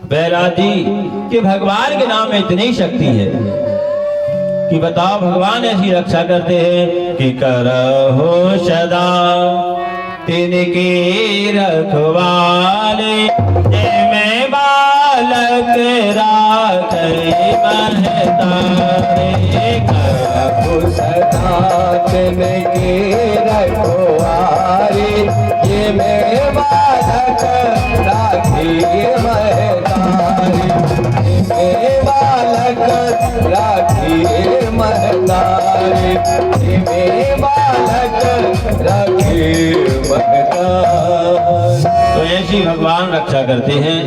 प्रहलाद जी कि भगवान के नाम में इतनी शक्ति है कि बताओ भगवान ऐसी रक्षा करते हैं कि करहो सदा तिनके रखवाले, मैं बालक राखे महतारे। करहो सदा तिनके रखवाले, ये मैं बालक राखे महतारे, ये बालक राखे महतारे, ये बालक राखे महतारे। तो ऐसी भगवान रक्षा करते हैं।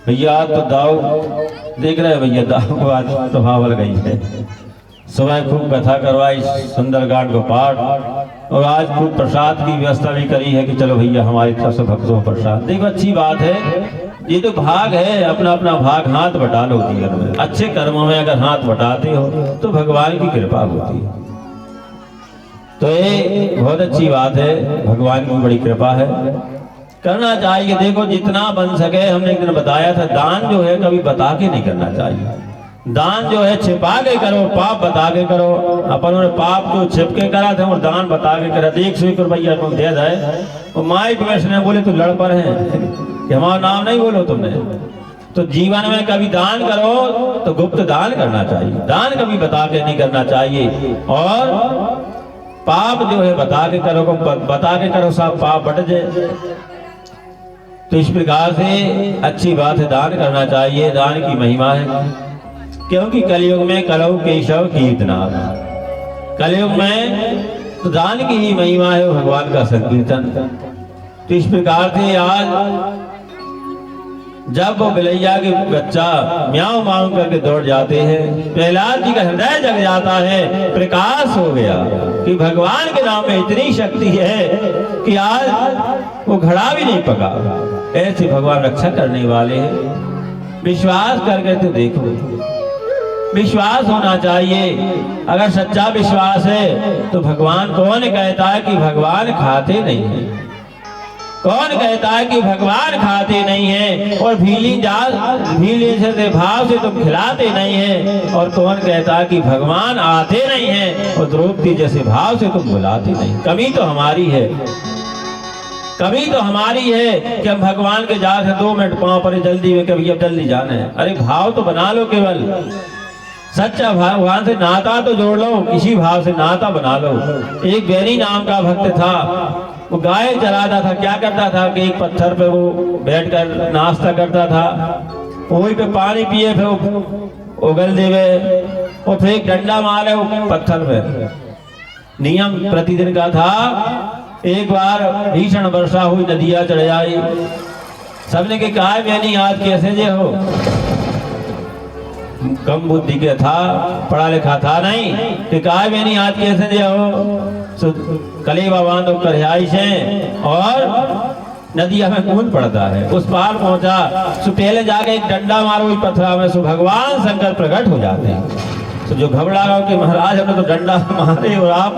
भैया तो दाऊ देख रहे हैं, भैया दाऊ को आज तो भावल गई है। सुबह खूब कथा करवाई, सुंदरकांड को पाठ, और आज खूब प्रसाद की व्यवस्था भी करी है कि चलो भैया हमारी तरफ से भक्तों को प्रसाद। देखो अच्छी बात है, ये तो भाग है, अपना अपना भाग हाथ बटा लो जीवन में। अच्छे कर्मों में अगर हाथ बटाते हो तो भगवान की कृपा होती है। तो ये बहुत अच्छी बात है, भगवान की बड़ी कृपा है, करना चाहिए। देखो जितना बन सके, हमने एक दिन बताया था, दान जो है कभी बता के नहीं करना चाहिए। दान जो है छिपा के करो, पाप बता के करो। अपन ने पाप को छिप के करा था और दान बता के करा। 101 रुपया तुम दे जाए, वो माई ने बोले तो लड़ पर है कि हमारा नाम नहीं बोलो तुमने। तो जीवन में कभी दान करो तो गुप्त दान करना चाहिए, दान कभी बता के नहीं करना चाहिए। और पाप जो है बता के करो, बता के करो, सब पाप बट जाए। तो इस प्रकार से अच्छी बात है, दान करना चाहिए, दान की महिमा है। क्योंकि कलयुग में कलौ केशव कीर्तनाथ, कलयुग में तो दान की ही महिमा है, भगवान का संकीर्तन। तो इस प्रकार से आज जब वो बिलैया के बच्चा म्याऊं म्याऊं करके दौड़ जाते हैं, प्रहलाद जी का हृदय जग जाता है, प्रकाश हो गया कि भगवान के नाम में इतनी शक्ति है कि आज वो घड़ा भी नहीं पका। ऐसे भगवान रक्षा करने वाले हैं। विश्वास करके तो देखो, विश्वास होना चाहिए। अगर सच्चा विश्वास है तो भगवान, कौन कहता है कि भगवान खाते नहीं है? कौन कहता है कि भगवान खाते नहीं है? और भीली से भाव से तुम खिलाते नहीं है? और कौन कहता है कि भगवान आते नहीं है? और द्रौपदी जैसे भाव से तुम बुलाते नहीं? कमी तो हमारी है, कभी तो हमारी है कि हम भगवान के जा से 2 मिनट पाँव पर जल्दी में, कभी अब जल्दी जाना है। अरे भाव तो बना लो, केवल सच्चा भगवान से नाता तो जोड़ लो, इसी भाव से नाता बना लो। एक बैरी नाम का भक्त था, वो गाय चराता था। क्या करता था कि एक पत्थर पे वो बैठकर नाश्ता करता था, वही पे पानी पिए, फिर वो उगल देवे और फिर एक डंडा मारे वो पत्थर पे। नियम प्रतिदिन का था। एक बार भीषण वर्षा हुई, नदियां चढ़ आई। सबने के कहा मैंने आज कैसे जे हो? कम बुद्धि के था, पढ़ा लिखा था नहीं कि कहा भी नहीं आज कैसे दिया हो कलेवा बांधो करहाई से और नदिया में कूद पड़ता है। उस पार पहुंचा सो पहले जाके एक डंडा मारो इस पथरा में, सो भगवान शंकर प्रकट हो जाते हैं। तो जो घबरा रहा हो कि महाराज हमने तो डंडा मारे और आप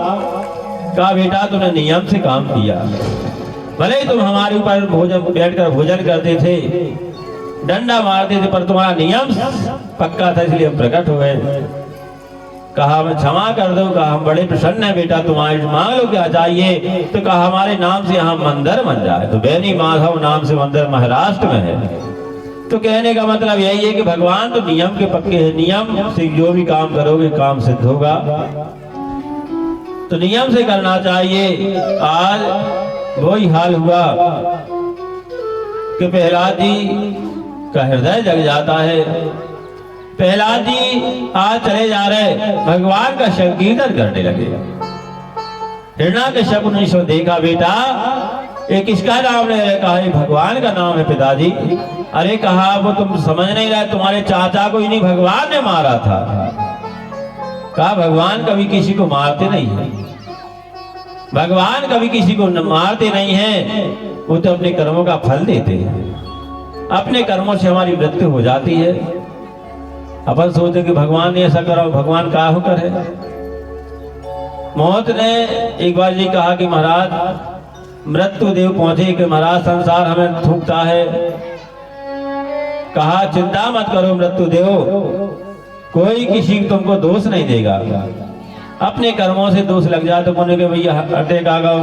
कहा बेटा तुमने नियम से काम किया, भले ही तुम हमारे ऊपर भोजन बैठकर भोजन करते थे, डंडा मारते थे, पर तुम्हारा नियम पक्का था इसलिए हम प्रकट हो गए। कहा हमें क्षमा कर दो, कहा हम बड़े प्रसन्न है बेटा, तुम्हारे मांग लो क्या चाहिए। तो कहा हमारे नाम से यहाँ मंदिर बन जाए। तो बेनी माधव नाम से मंदिर महाराष्ट्र में है। तो कहने का मतलब यही है कि भगवान तो नियम के पक्के हैं, नियम से जो भी काम करोगे काम सिद्ध होगा, तो नियम से करना चाहिए। आज वही हाल हुआ कि प्रहलाद जी का हृदय जग जाता है। प्रहलाद जी आज चले जा रहे, भगवान का संकीर्तन करने लगे। हिरण्याकश्यप ने इसको देखा, बेटा ये किसका नाम है? कहा भगवान का नाम है पिताजी। अरे कहा वो तुम समझ नहीं रहे, तुम्हारे चाचा को ही नहीं भगवान ने मारा था। कहा भगवान कभी किसी को मारते नहीं है, भगवान कभी किसी को मारते नहीं है, वो तो अपने कर्मों का फल देते हैं। अपने कर्मों से हमारी मृत्यु हो जाती है। अपन सोचते कि भगवान ने ऐसा करा, भगवान का होकर है। मौत ने एक बार ये कहा कि महाराज मृत्यु देव पहुंचे कि महाराज संसार हमें थूकता है। कहा चिंता मत करो मृत्यु देव, कोई किसी तुमको दोष नहीं देगा। अपने कर्मों से दोष लग जाए तो कोने के भैया अटैक आ गओ,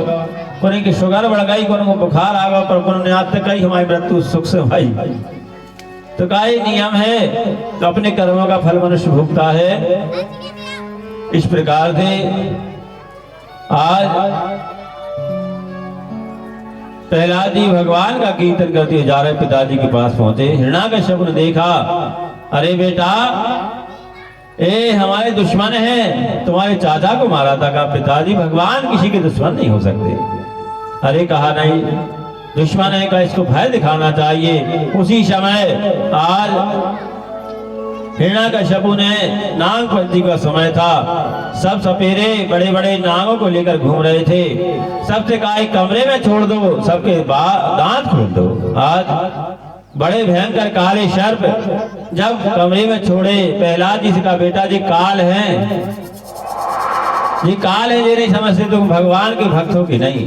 कोने की शुगर बढ़ गई, कोने को बुखार आ गओ, पर कोने आज तक कही हमारी मृत्यु सुख से भाई। तो का नियम है तो अपने कर्मों का फल मनुष्य भुगता है। इस प्रकार से आज प्रहलाद जी भगवान का कीर्तन करते हुए जा रहे पिताजी के पास पहुंचे। हिरण्याकश्यप ने देखा, अरे बेटा ए हमारे दुश्मन हैं, तुम्हारे चाचा को मारा था। कहा पिताजी भगवान किसी के दुश्मन नहीं हो सकते। अरे कहा नहीं दुश्मन है का इसको भय दिखाना चाहिए। उसी समय आज हिरण्याकश्यप ने नागपंचमी का समय था, सब सपेरे बड़े बड़े नागों को लेकर घूम रहे थे। सबसे कहा एक कमरे में छोड़ दो, सबके दांत खोल दो। आज बड़े भयंकर काले सर्प जब कमरे में छोड़े, प्रहलाद जी से कहा बेटा जी काल है, ये काल है, ये नहीं समझते तुम भगवान के भक्त हो कि नहीं।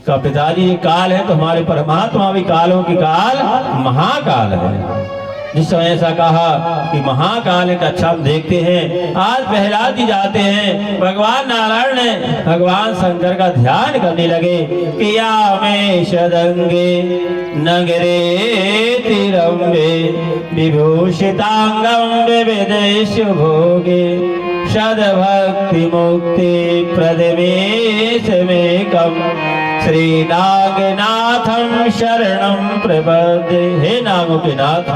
का पिताजी ये काल है तो हमारे परमात्मा भी कालों की काल महाकाल है। जिस समय ऐसा कहा कि महाकाल है, अच्छा हम देखते हैं आज प्रहलाद जी जाते हैं, भगवान नारायण ने भगवान शंकर का ध्यान करने लगे कि या में सदंगे नगरे तिरंबे विभूषितांगम विदेश भोगे सदभक्ति मुक्ति प्रदमेश में कम श्री नागनाथम शरणम प्रपद्ये। हे नागों के नाथ,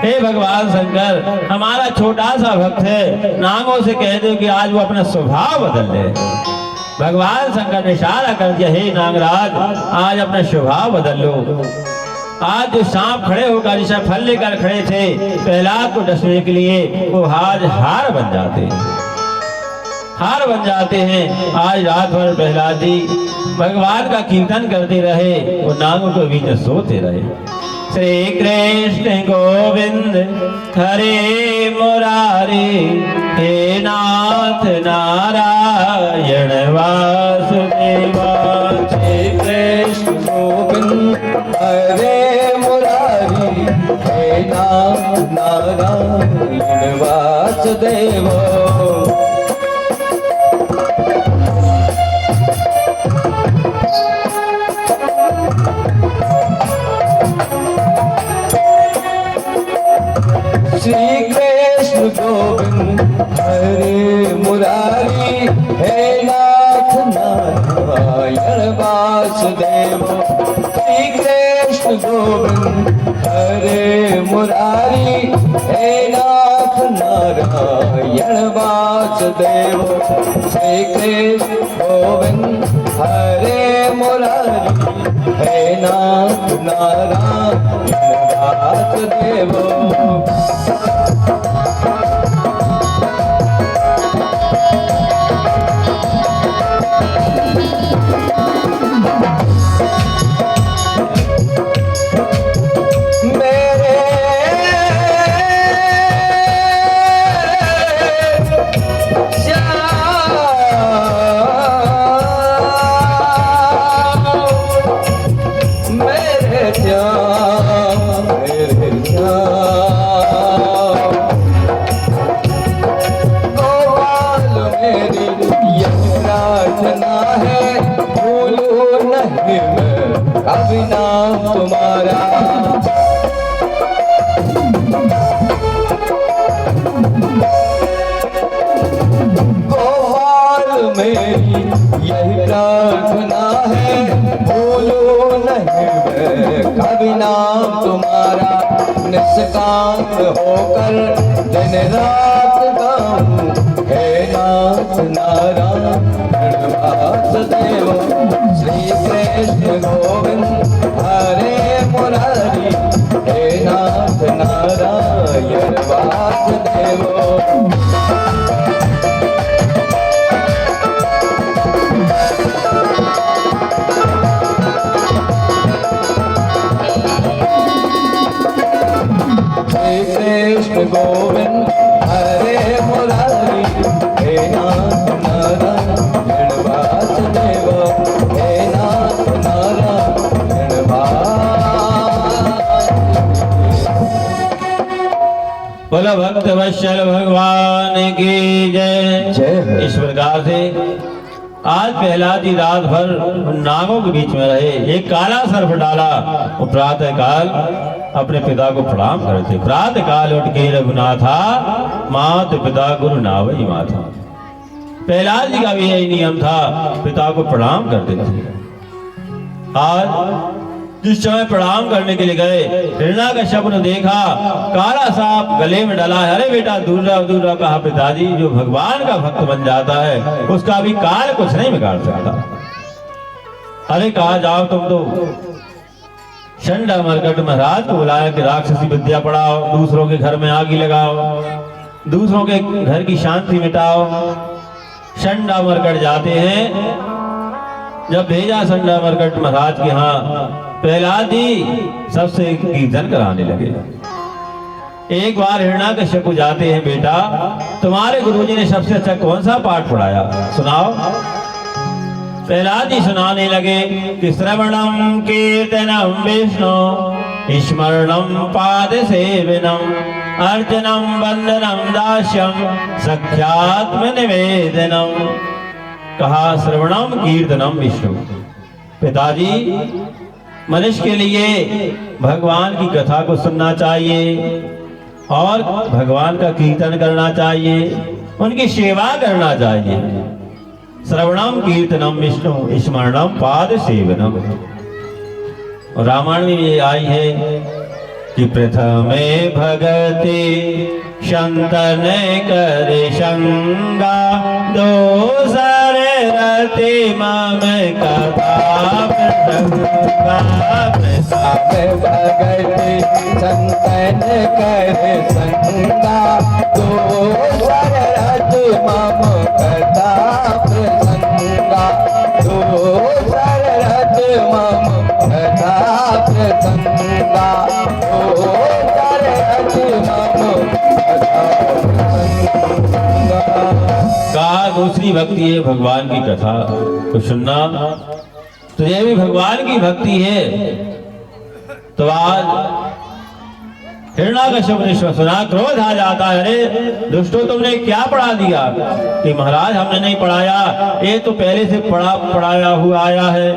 हे भगवान शंकर हमारा छोटा सा भक्त है, नागों से कह दो कि आज वो अपना स्वभाव बदल ले। भगवान शंकर ने इशारा कर दिया, हे नागराज आज अपना स्वभाव बदल लो। आज जो सांप खड़े होकर जैसा फल लेकर खड़े थे प्रहलाद को डसने के लिए, वो आज हार बन जाते हैं, हार बन जाते हैं। आज रात भर प्रहलाद जी भगवान का कीर्तन करते रहे, वो नागों को बीच सोते रहे। श्री कृष्ण गोविंद हरे मुरारी, हे नाथ नारायण वासुदेवा। श्री कृष्ण गोविंद हरे मुरारी, हे नाथ नारायण वासुदेवा। श्री कृष्ण गोविंद हरे मुरारी, हे नाथ नारायण वासुदेव। श्री कृष्ण गोविंद हरे मुरारी, हे नाथ नारायण वासुदेव। श्री कृष्ण गोविंद हरे मुरारी, हे नाथ नारायण वासुदेव। कभी नाम तुम्हारा। गोपाल मेरी यही प्रार्थना है, भूलो नहीं मैं कभी नाम तुम्हारा। निष्काम होकर दिन रात गाऊं, हे नाथ नारायण वासुदेव। श्री कृष्ण गोविंद हरे मुरारी, हे नाथ नारायण वासुदेव। कृष्ण गोविंद हरे मुरारी, हे नाथ नारायण वासुदेव। हे नाथ नारायण बोलो भक्त वत्सल भगवान की जय। जय। इस प्रकार से आज प्रहलाद जी रात भर नागों के बीच में रहे। एक काला सर्प डाला। वो प्रातः काल अपने पिता को प्रणाम करते। प्रातः काल उठ के रघुनाथा, मात पिता गुरु नावई माथा। प्रहलाद जी का भी यही नियम था, पिता को प्रणाम करते थे। आज जिस समय प्रणाम करने के लिए गए, हिरण्याकश्यप ने देखा काला सांप गले में डला है। अरे बेटा दूर रहो कहा पिताजी, जो भगवान का भक्त बन जाता है उसका भी काल कुछ नहीं बिगाड़ सकता। अरे कहा जाओ तुम तो षंड मरकट महाराज को बुलाया कि राक्षसी विद्या पढ़ाओ, दूसरों के घर में आग लगाओ, दूसरों के घर की शांति मिटाओ। षंड मरकट जाते हैं। जब भेजा षंड मरकट महाराज के यहाँ, प्रहलाद जी सबसे कीर्तन कराने लगे। एक बार हिरण्याकश्यप को जाते हैं, बेटा तुम्हारे गुरुजी ने सबसे अच्छा कौन सा पाठ पढ़ाया, सुनाओ। प्रहलाद जी सुनाने लगे कि श्रवणम कीर्तनम विष्णु, स्मरणम पाद सेवनम, अर्चनम वंदनम दास्यम, सख्यात्म निवेदनम। कहा श्रवणम कीर्तनम विष्णु। पिताजी मनुष्य के लिए भगवान की कथा को सुनना चाहिए और भगवान का कीर्तन करना चाहिए, उनकी सेवा करना चाहिए। श्रवणम कीर्तनम विष्णु, स्मरणम पाद सेवनम। और रामायण में ये आई है कि प्रथमे भगति शंतन कर शंगा, दोसर रति मम कथा प्रसंगा। प्रथमे भगति शंतन कर शंगा, दोसर रति मम कथा प्रसंगा। दोसर रति मम कथा प्रसंगा। दोसर रति मम कथा प्रसंगा। कहा दूसरी भक्ति है भगवान की कथा को सुनना। तो ये भी भगवान की भक्ति है। तो आज हिरण्याकश्यप ने सुना, क्रोध आ जाता है। अरे दुष्टों तुमने क्या पढ़ा दिया? कि महाराज हमने नहीं पढ़ाया, ये तो पहले से पढ़ाया हुआ आया है।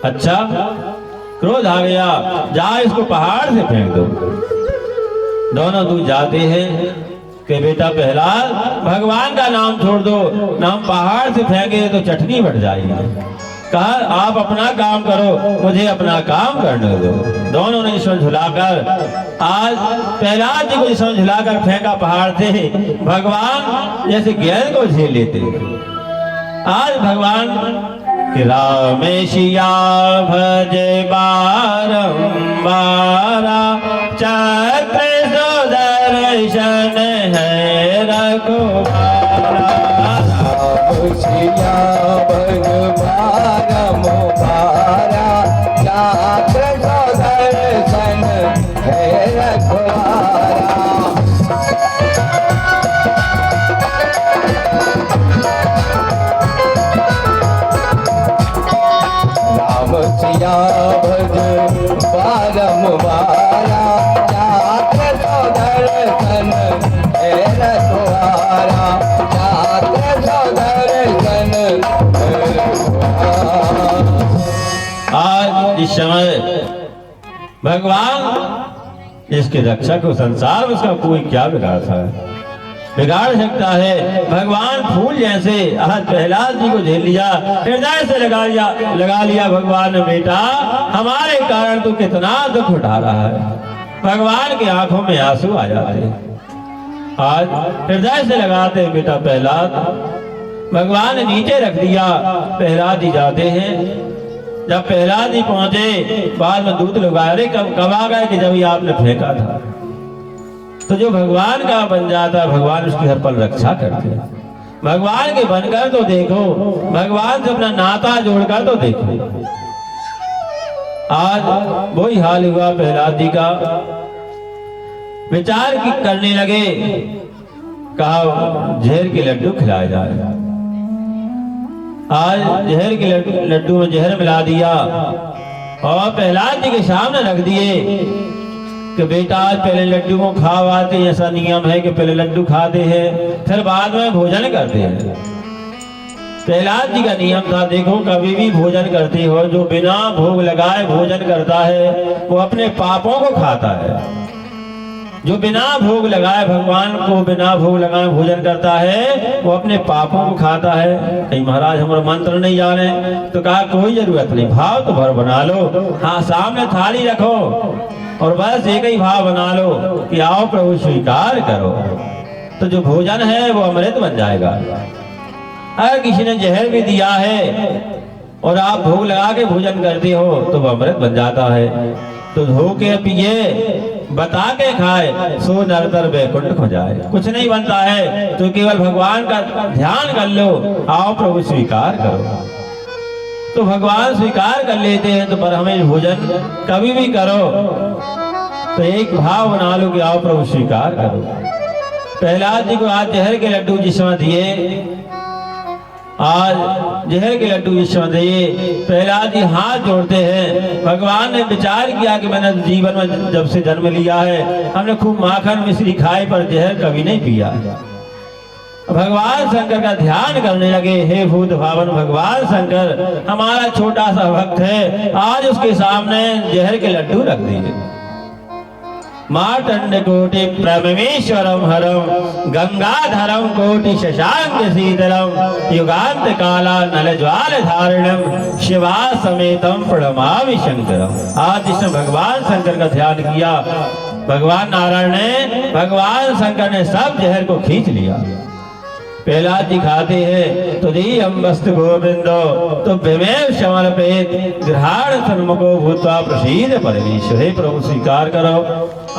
अच्छा, क्रोध आ गया, जा इसको पहाड़ से फेंक दो। दोनों दूर जाते हैं कि बेटा प्रहलाद भगवान का नाम छोड़ दो, नाम पहाड़ से फेंके तो चटनी बढ़ जाएगी। कहा आप अपना काम करो, मुझे अपना काम करने दो। दोनों ने ईश्वर झुलाकर आज प्रहलाद जी को ईश्वर झुलाकर फेंका पहाड़ से। भगवान जैसे गेंद को झेल लेते। आज भगवान कि रामेशिया भज बारंबारा, चक्र सुदर्शन है रघुबारा। रामेशिया जिस समय भगवान इसके रक्षा को संसार में उसका कोई क्या बिगाड़ सकता है। भगवान फूल जैसे आज प्रहलाद जी को झेल लिया, हृदय से लगा लिया भगवान ने, बेटा हमारे कारण तू कितना दुख उठा रहा है। भगवान की आंखों में आंसू आ जाते हैं। आज हृदय से लगाते बेटा प्रहलाद। भगवान ने नीचे रख दिया, प्रहलाद जी जाते हैं। जब प्रहलाद जी पहुंचे, बाद में दूत लोग आए, कब आ गए कि जब ये आपने फेंका था। तो जो भगवान का बन जाता, भगवान उसकी हर पल रक्षा करते हैं। भगवान के बनकर तो देखो, भगवान से अपना नाता जोड़कर तो देखो। आज वही हाल हुआ प्रहलाद जी का। विचार करने लगे, कहा जहर के लड्डू खिलाए जाए। आज जहर के लड्डू में जहर मिला दिया और प्रहलाद जी के सामने रख दिए कि बेटा आज पहले लड्डू को खाओ आते। ऐसा नियम है कि पहले लड्डू खाते हैं, फिर बाद में भोजन करते हैं। प्रहलाद जी का नियम था, देखो कभी भी भोजन करते हो, जो बिना भोग लगाए भोजन करता है वो अपने पापों को खाता है। जो बिना भोग लगाए, भगवान को बिना भोग लगाए भोजन करता है, वो अपने पापों को खाता है। कहीं महाराज हमारा मंत्र नहीं जाने, तो कहा कोई जरूरत नहीं, भाव तो भर बना लो। हाँ, सामने थाली रखो और बस एक ही भाव बना लो कि आओ प्रभु स्वीकार करो, तो जो भोजन है वो अमृत बन जाएगा। अगर किसी ने जहर भी दिया है और आप भोग लगा के भोजन करते हो तो वो अमृत बन जाता है। तो धो के पिए, बता के खाए, सो नरतर वैकुंठ हो जाए। कुछ नहीं बनता है तो केवल भगवान का ध्यान कर लो, आओ प्रभु स्वीकार करो। तो भगवान स्वीकार कर लेते हैं। तो पर हमें भोजन कभी भी करो तो एक भाव बना लो कि आओ प्रभु स्वीकार करो। प्रहलाद जी को आज जहर के लड्डू जिस समय दिए, आज जहर के लड्डू जिस समय दिए, प्रहलाद जी हाथ जोड़ते हैं। भगवान ने विचार किया कि मैंने जीवन में जब से जन्म लिया है, हमने खूब माखन मिश्री खाई पर जहर कभी नहीं पिया। भगवान शंकर का ध्यान करने लगे। हे भूत भावन भगवान शंकर हमारा छोटा सा भक्त है, आज उसके सामने जहर के लड्डू रख दिए। मार्तंड कोटि परमेश्वरम हरम गंगाधरम कोटि शशांक शीतलम युगांत काला नल ज्वाल धारणम शिवा समेतम प्रणमामि शंकरम। आज जिसने भगवान शंकर का ध्यान किया, भगवान नारायण ने, भगवान शंकर ने सब जहर को खींच लिया। प्रहलाद जी खाते हैं तो दी अम्बस्त गोविंदो तो विमेव समर्पित ग्रहण सन्मुखो भूत्वा प्रसीद परमेश्वर। हे प्रभु स्वीकार करो।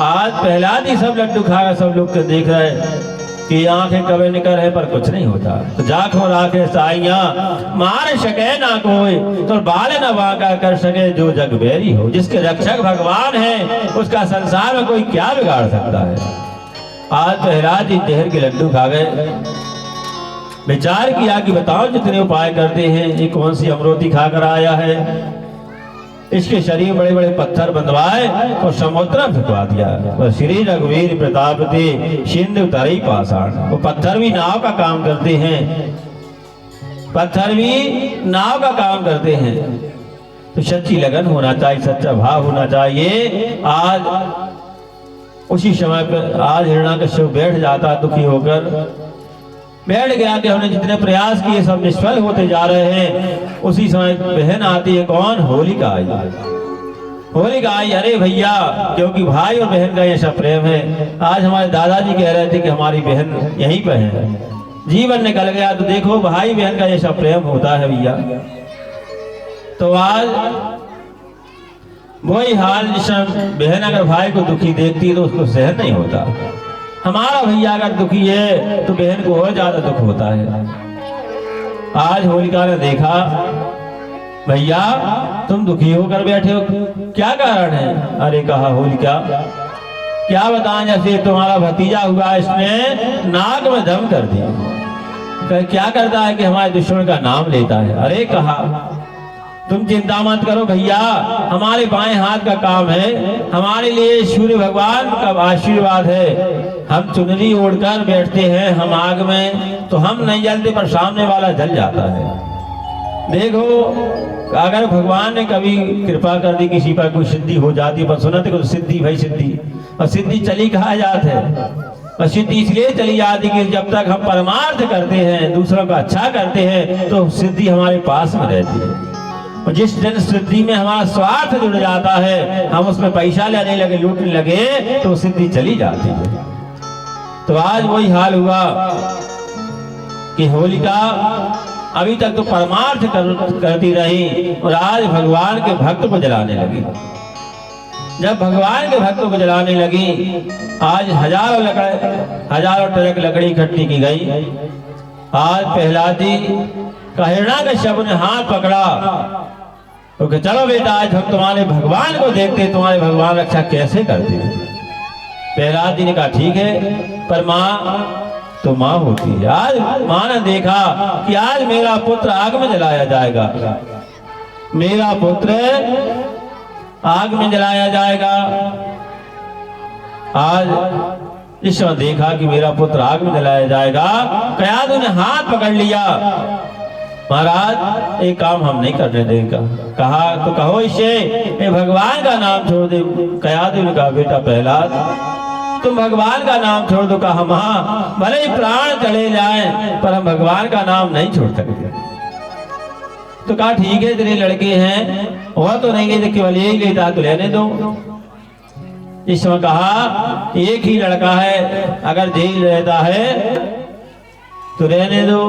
आज प्रहलाद जी सब लड्डू खाकर सब लोग देख रहे कि आंखें कभी निकल है पर कुछ नहीं होता। तो जाखो राखे साइया मार सके ना कोई, तो बाल न वाका कर सके जो जग बेरी हो। जिसके रक्षक भगवान है उसका संसार में कोई क्या बिगाड़ सकता है। आज प्रहलाद जी जहर के लड्डू खा गए। विचार किया कि बताओ जितने उपाय करते हैं, ये कौन सी अमरोती खाकर आया है। इसके शरीर बड़े बड़े पत्थर बंधवाए और समुद्र भिजवा दिया। और श्री रघुवीर प्रताप ते सिंधु तरई पाषाण। वो पत्थर भी नाव का काम करते हैं, पत्थर भी नाव का काम करते हैं। तो सच्ची लगन होना चाहिए, सच्चा भाव होना चाहिए। आज उसी समय पर आज हिरण्याकश्यप बैठ जाता दुखी होकर, बैठ गया कि हमने जितने प्रयास किए सब निष्फल होते जा रहे हैं। उसी समय बहन आती है, कौन? होलिका आई। होलिका आई, अरे भैया, क्योंकि भाई और बहन का ऐसा प्रेम है। आज हमारे दादाजी कह रहे थे कि हमारी बहन यहीं पे है, जीवन निकल गया। तो देखो भाई बहन का ऐसा प्रेम होता है भैया। तो आज वही हाल, जिस बहन अगर भाई को दुखी देखती है तो उसको सहन नहीं होता। हमारा भैया अगर दुखी है तो बहन को और ज्यादा दुख होता है। आज होलिका ने देखा, भैया तुम दुखी होकर बैठे हो, क्या कारण है? अरे कहा होलिका, क्या बताएं, जैसे तुम्हारा भतीजा हुआ, इसने नाक में दम कर दिया। क्या करता है कि हमारे दुश्मन का नाम लेता है। अरे कहा तुम चिंता मत करो भैया, हमारे बाएं हाथ का काम है, हमारे लिए सूर्य भगवान का आशीर्वाद है। हम चुनरी ओढ़कर बैठते हैं, हम आग में तो हम नहीं जलते पर सामने वाला जल जाता है। देखो, अगर भगवान ने कभी कृपा कर दी किसी पर कोई सिद्धि हो जाती, पर सुना देखो सिद्धि भाई सिद्धि, और सिद्धि चली कहा जात है, और सिद्धि इसलिए चली जाती कि जब तक हम परमार्थ करते हैं, दूसरों का अच्छा करते हैं, तो सिद्धि हमारे पास में रहती है। और जिस दिन सिद्धि में हमारा स्वार्थ जुड़ जाता है, हम उसमें पैसा लेने लगे, लूटने लगे, तो सिद्धि चली जाती है। तो आज वही हाल हुआ कि होलिका अभी तक तो परमार्थ करती रही, और आज भगवान के भक्त को जलाने लगी। जब भगवान के भक्तों को जलाने लगी, आज हजारों ट्रक लकड़ी इकट्ठी की गई। आज प्रहलाद जी का हिरण्याकश्यप ने हाथ पकड़ा, तो कि चलो बेटा, आज हम तुम्हारे भगवान को देखते, तुम्हारे भगवान रक्षा कैसे करते हैं। प्रहलाद जी ने कहा ठीक है, पर माँ तो माँ होती है। आज माँ ने देखा कि आज मेरा पुत्र आग में जलाया जाएगा, मेरा पुत्र आग में जलाया जाएगा। आज इस समय देखा कि मेरा पुत्र आग में जलाया जाएगा, कयाधु ने हाथ पकड़ लिया, महाराज एक काम हम नहीं करने देंगे। कहा तो कहो इसे, ये भगवान का नाम छोड़ दे। कयाधु ने कहा बेटा प्रहलाद, तुम भगवान का नाम छोड़ दो। कहा हाँ, भले ही प्राण चले जाएं, पर हम भगवान का नाम नहीं छोड़ सकते। तो कहा ठीक है, तेरे लड़के हैं, वह तो नहीं गए, केवल यही लेता तो लेने दो। इस समय कहा एक ही लड़का है, अगर जेल रहता है तो रहने दो,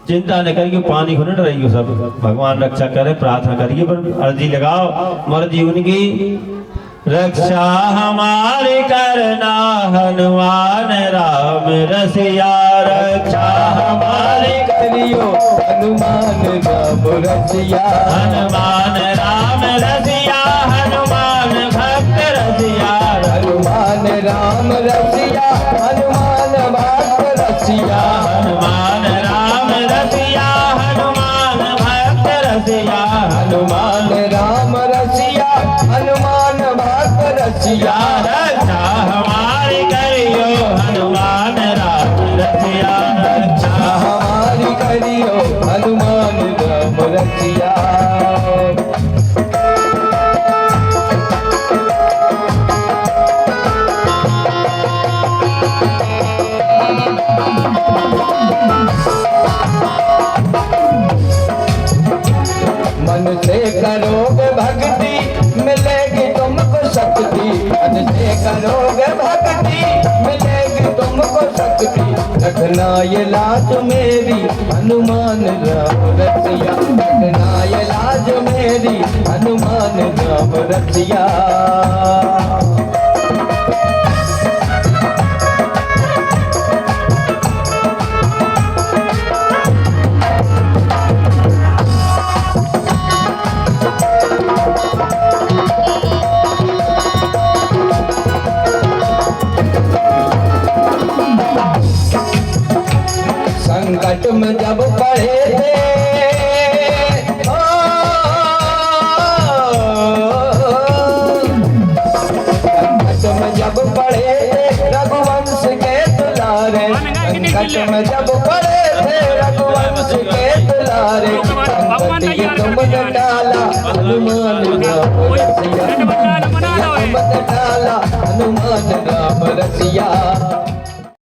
चिंता न करिए, पानी खुलट रही हो, सब भगवान रक्षा करे, प्रार्थना करिए, पर अर्जी लगाओ, मर्जी उनकी। रक्षा हमारी करना हनुमान राम रसिया, रक्षा हमारी करियो हनुमान राम रसिया, हनुमान राम रसिया, हनुमान भक्त रसिया, हनुमान राम रसिया, हनुमान भक्त रसिया, हनुमान राम रसिया, हनुमान भक्त रसिया, हनुमान राम रसिया, हनुमान भक्त रसिया। रक्षा हमारी करियो हनुमान राम रसिया, रक्षा हमारी करियो हनुमान राम रसिया। मन से करोगे भक्ति मिलेगी तुमको शक्ति, मन से करोगे भक्ति मिलेगी तुमको शक्ति। रखना ये लाज मेरी हनुमान राम रसिया, रखना ये लाज मेरी हनुमान राम रसिया। संकट में जब पड़े थे, संकट में जब पड़े थे रघुवंश के दुलारे, संकट में जब पड़े थे रघुवंश के दुलारे, संकट की तुमने डाला हनुमान राम रसिया, तुमने डाला हनुमान राम रसिया।